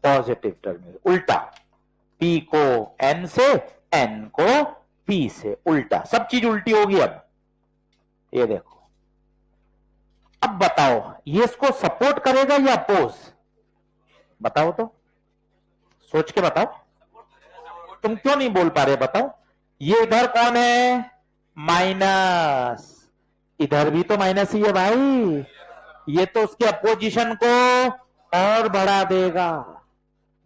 पॉजिटिव टर्मिनल, उल्टा, P को N से, N को P से, उल्टा, सब चीज उल्टी होगी। अब ये देखो, अब बताओ ये इसको सपोर्ट करेगा या अपोज? बताओ तो, सोच के बताओ। तुम क्यों नहीं बोल पा रहे बताओ? ये इधर कौन है? माइनस, इधर भी तो माइनस ही है भाई। ये तो उसके अपोजिशन को और बढ़ा देगा।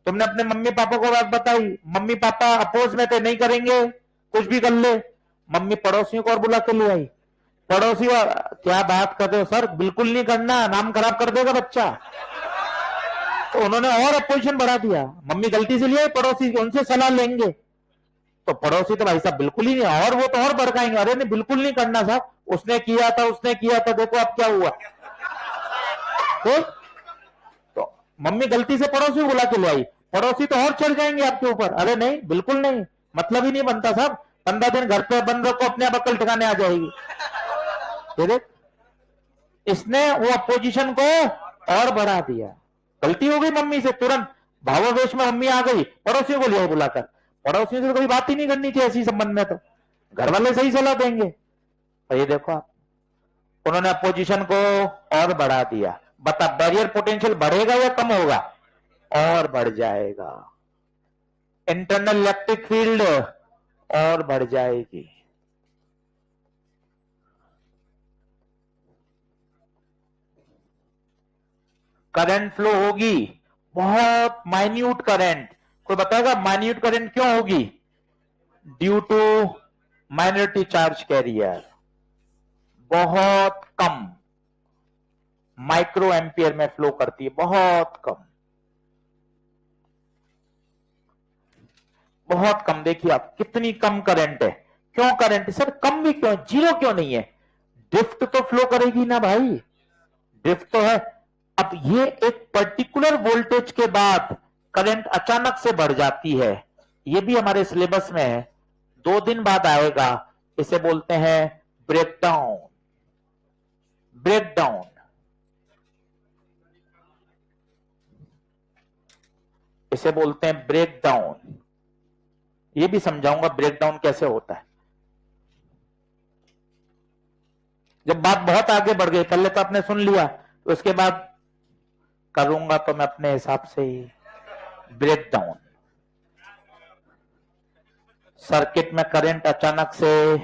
तुमने अपने मम्मी पापा को बात बताई, मम्मी पापा अपोज में थे, नहीं करेंगे, कुछ भी कर ले। मम्मी पड़ोसियों को और बुला के ले आई, पड़ोसी क्या बात कर रहे हो सर, बिल्कुल नहीं करना, नाम खराब कर देगा बच्चा। तो उन्होंने और अपोजिशन बढ़ा दिया। मम्मी गलती से लिए पड़ोसी, उनसे सलाह लेंगे, तो पड़ोसी तो भाई साहब बिल्कुल ही नहीं, और वो तो और भड़काएंगे, अरे नहीं बिल्कुल नहीं करना साहब, उसने किया था, उसने किया था, देखो अब क्या हुआ। तो मम्मी गलती से पड़ोसी बुला के ले आई, पड़ोसी तो और चढ़ जाएंगे आपके ऊपर, अरे नहीं बिल्कुल नहीं, मतलब ही नहीं बनता साहब, 15 दिन घर पे बंद रखो, अपने आप अकल ठिकाने आ जाएगी। देख, इसने वो अपोजिशन को और बढ़ा दिया। गलती हो गई मम्मी से, तुरंत भावावेश में मम्मी आ गई, पड़ोसियों को लिया बुलाकर। पड़ोसियों से तो कभी बात ही नहीं करनी चाहिए ऐसी संबंध में, तो घर वाले सही सलाह देंगे। तो ये देखो आप, उन्होंने अपोजिशन को और बढ़ा दिया। बता, बैरियर पोटेंशियल बढ़ेगा या कम होगा? और बढ़ जाएगा। इंटरनल इलेक्ट्रिक फील्ड और बढ़ जाएगी। करंट फ्लो होगी, बहुत माइन्यूट करंट। कोई बताएगा माइन्यूट करंट क्यों होगी? Due to minority charge carrier, बहुत कम माइक्रो एम्पियर में फ्लो करती है, बहुत कम, बहुत कम। देखिए आप कितनी कम करंट है। क्यों करंट सर कम भी क्यों, जीरो क्यों नहीं है? ड्रिफ्ट तो फ्लो करेगी ना भाई, ड्रिफ्ट तो है। अब ये एक पर्टिकुलर वोल्टेज के बाद करंट अचानक से बढ़ जाती है, ये भी हमारे सिलेबस में है, 2 दिन बाद आएगा। इसे बोलते हैं ब्रेकडाउन, ब्रेकडाउन। इसे बोलते हैं ब्रेकडाउन। ये भी समझाऊंगा ब्रेकडाउन कैसे होता है। जब बात बहुत आगे बढ़ गई, पहले तो आपने सुन लिया, तो उसके बाद करूंगा तो मैं अपने हिसाब से ही ब्रेकडाउन। सर्किट में करंट अचानक से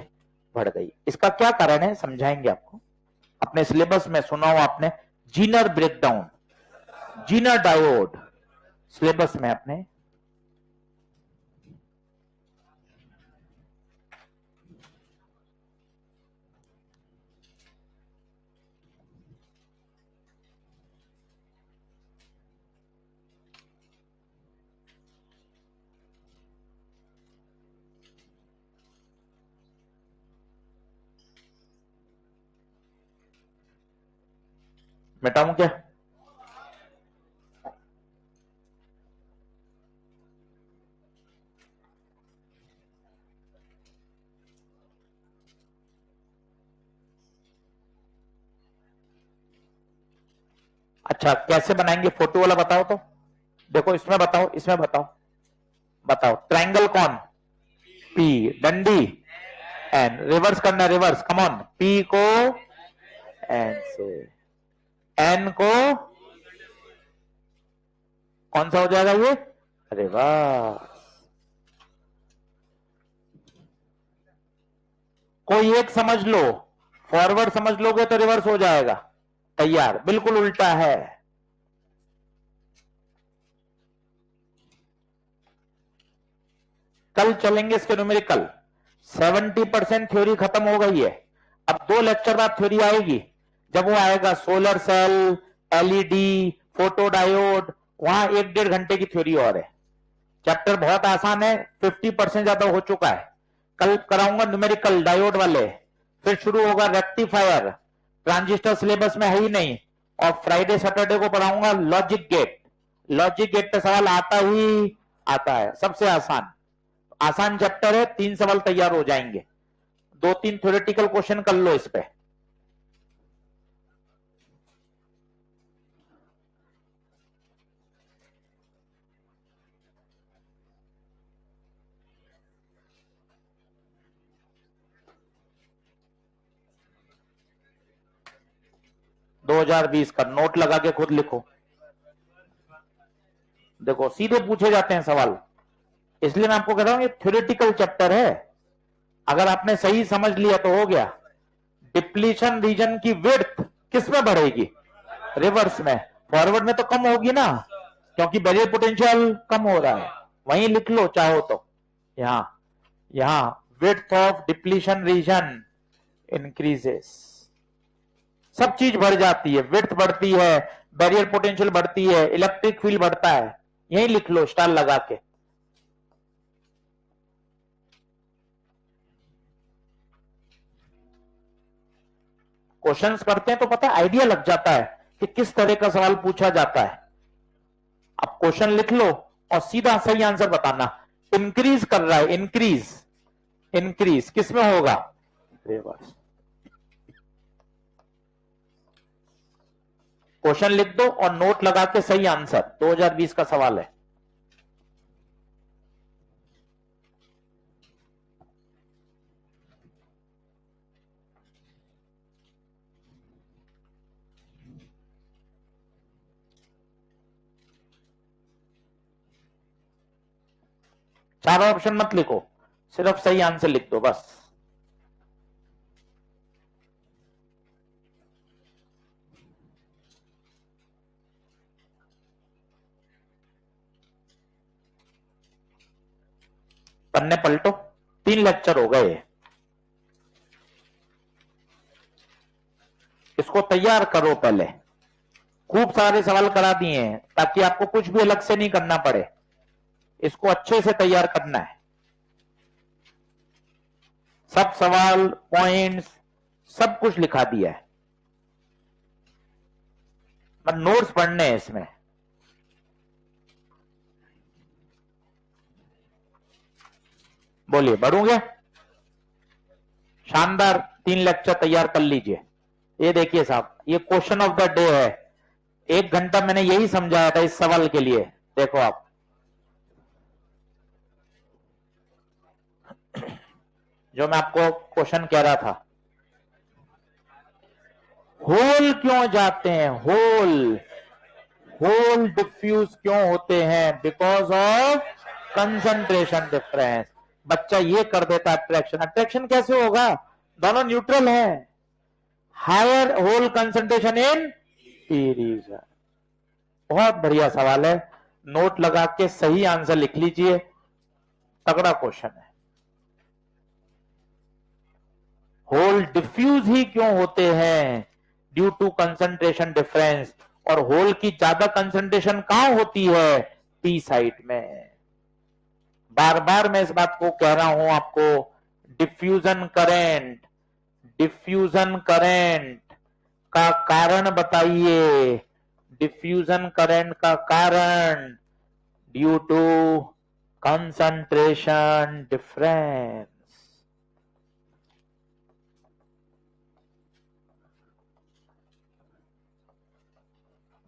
बढ़ गई, इसका क्या कारण है समझाएंगे आपको। अपने सिलेबस में सुना हो आपने, Zener breakdown, Zener diode, syllabus में आपने। मिटाऊं क्या? अच्छा कैसे बनाएंगे, फोटो वाला बताओ तो। देखो इसमें बताओ, इसमें बताओ, बताओ ट्रायंगल कौन? पी, डंडी एन, रिवर्स करना, रिवर्स, कम ऑन, पी को एन से, एन को कौन सा हो जाएगा ये? रिवर्स। कोई एक समझ लो, फॉरवर्ड समझ लोगे तो रिवर्स हो जाएगा। तैयार, बिल्कुल उल्टा है। कल चलेंगे इसके न्यूमेरिकल। 70% थ्योरी खत्म हो गई है, अब 2 लेक्चर बाद थ्योरी आएगी। जब वो आएगा solar cell, LED, photo diode, वहां 1-1.5 घंटे की थ्योरी और है। चैप्टर बहुत आसान है, 50% ज्यादा हो चुका है। कल कराऊंगा न्यूमेरिकल डायोड वाले, फिर शुरू होगा रेक्टिफायर, ट्रांजिस्टर सिलेबस में है ही नहीं, और फ्राइडे सैटरडे को पढ़ाऊंगा लॉजिक गेट। लॉजिक गेट पे सवाल आता ही आता है, सबसे आसान, आसान चैप्टर है, 3 सवाल तैयार हो जाएंगे। 2-3 थ्योरेटिकल क्वेश्चन कर लो इस पे। 2020 का नोट लगा के खुद लिखो। देखो सीधे पूछे जाते हैं सवाल, इसलिए मैं आपको कह रहा हूं ये थ्योरेटिकल चैप्टर है। अगर आपने सही समझ लिया तो हो गया। डिप्लीशन रीजन की विड्थ किस में बढ़ेगी? रिवर्स में। फॉरवर्ड में तो कम होगी ना, क्योंकि बैरियर पोटेंशियल कम हो रहा है। वहीं लिख लो चाहो तो, यहां width of depletion region increases. सब चीज बढ़ जाती है, विड्थ बढ़ती है, बैरियर पोटेंशियल बढ़ती है, इलेक्ट्रिक फील्ड बढ़ता है। यहीं लिख लो स्टार लगा के। क्वेश्चंस करते हैं तो पता है आइडिया लग जाता है कि किस तरह का सवाल पूछा जाता है। अब क्वेश्चन लिख लो और सीधा सही आंसर बताना। इंक्रीज कर रहा है, इंक्रीज, इंक्रीज किस में होगा? रिवर्स। क्वेश्चन लिख दो और नोट लगा के सही आंसर। 2020 का सवाल है। चारों ऑप्शन मत लिखो, सिर्फ सही आंसर लिख दो बस। पन्ने पलटो, 3 लेक्चर हो गए। इसको तैयार करो पहले। खूब सारे सवाल करा दिए हैं ताकि आपको कुछ भी अलग से नहीं करना पड़े। इसको अच्छे से तैयार करना है। सब सवाल, पॉइंट्स, सब कुछ लिखा दिया है। नोट्स पढ़ने हैं इसमें। बोलिए, बढ़ूंगे? शानदार 3 लेक्चर तैयार कर लीजिए। ये देखिए साहब, ये क्वेश्चन ऑफ द डे है। 1 घंटा मैंने यही समझाया था इस सवाल के लिए। देखो आप, जो मैं आपको क्वेश्चन कह रहा था, होल क्यों जाते हैं? होल होल डिफ्यूज क्यों होते हैं? Because of concentration difference. बच्चा ये कर देता अट्रैक्शन। अट्रैक्शन कैसे होगा? दोनों न्यूट्रल है। Higher hole concentration in P region. बहुत बढ़िया सवाल है। नोट लगा के सही आंसर लिख लीजिए। तगड़ा क्वेश्चन है। होल डिफ्यूज ही क्यों होते हैं? Due to concentration difference. और होल की ज्यादा कंसंट्रेशन कहां होती है? पी साइड में। बार बार मैं इस बात को कह रहा हूं आपको। डिफ्यूजन करंट, डिफ्यूजन करंट का कारण बताइए। डिफ्यूजन करंट का कारण ड्यू टू कंसंट्रेशन डिफरेंस।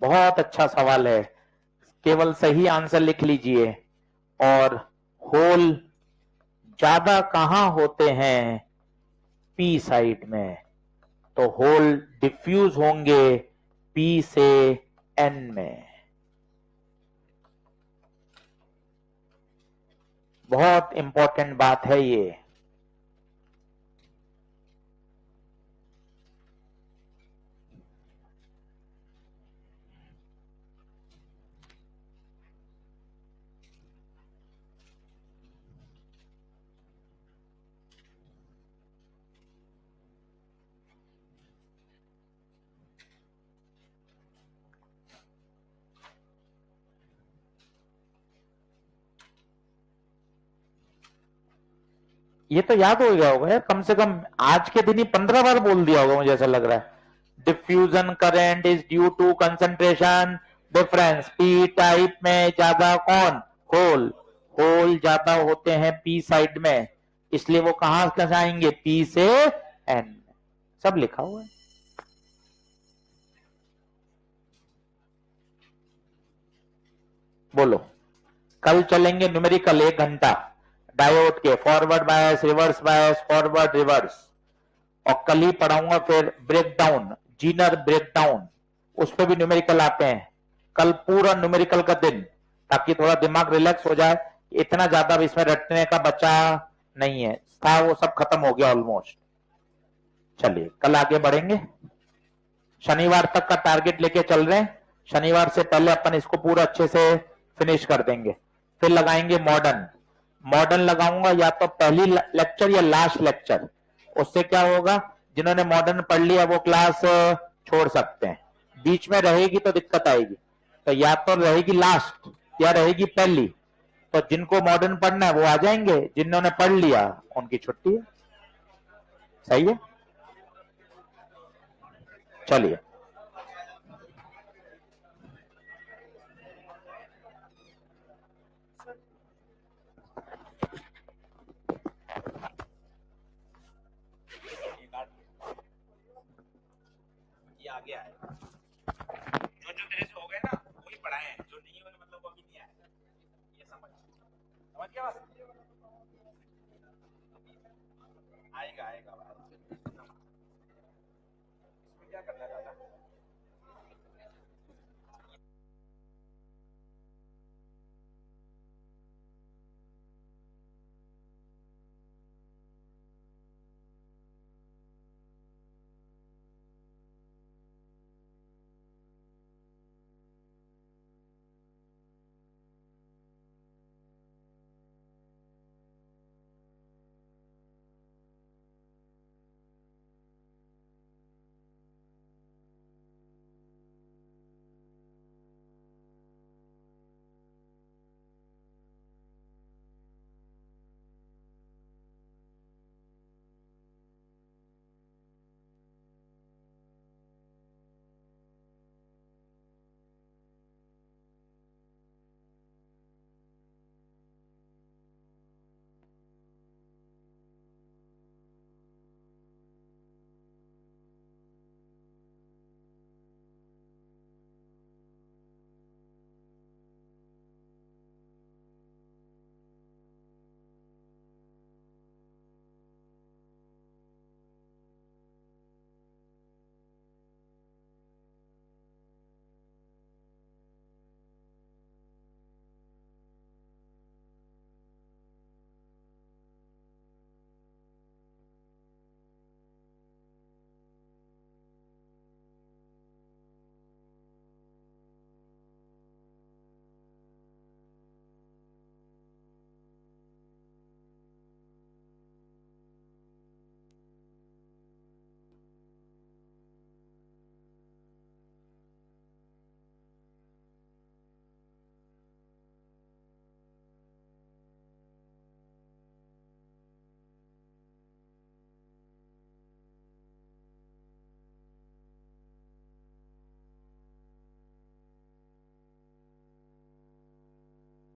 बहुत अच्छा सवाल है। केवल सही आंसर लिख लीजिए। और होल ज्यादा कहां होते हैं? पी साइड में। तो होल डिफ्यूज होंगे पी से एन में। बहुत इंपॉर्टेंट बात है ये। ये तो याद हो गया होगा यार, कम से कम आज के दिन ही 15 बार बोल दिया होगा, मुझे ऐसा लग रहा है। Diffusion current is due to concentration difference. P type में ज्यादा कौन? होल। होल ज्यादा होते हैं पी साइड में, इसलिए वो कहां से आएंगे? पी से एन। सब लिखा हुआ है। बोलो, कल चलेंगे न्यूमेरिकल 1 घंटा डायोड के, forward bias, reverse bias, forward reverse. और कल ही पढ़ाऊंगा फिर ब्रेकडाउन, जीनर ब्रेकडाउन। उस पर भी न्यूमेरिकल आते हैं। कल पूरा न्यूमेरिकल का दिन, ताकि थोड़ा दिमाग रिलैक्स हो जाए। इतना ज्यादा भी इसमें रटने का बचा नहीं है, था वो सब खत्म हो गया ऑलमोस्ट। चलिए कल आगे बढ़ेंगे, शनिवार तक का टारगेट लेके चल रहे हैं। शनिवार से पहले अपन इसको पूरा अच्छे से फिनिश कर देंगे। फिर लगाएंगे मॉडर्न। मॉडर्न लगाऊंगा या तो पहली लेक्चर या लास्ट लेक्चर। उससे क्या होगा, जिन्होंने मॉडर्न पढ़ लिया वो क्लास छोड़ सकते हैं, बीच में रहेगी तो दिक्कत आएगी। तो या तो रहेगी लास्ट या रहेगी पहली। तो जिनको मॉडर्न पढ़ना है वो आ जाएंगे, जिन्होंने पढ़ लिया उनकी छुट्टी है। सही है, चलिए। ये आगे आएगा, जो जो तेरे से हो गए ना वही पढ़ाए हैं, जो नहीं होने मतलब वो अभी नहीं आएगा। ये समझ समझ गया बात? आएगा आएगा, इसमें क्या करना है।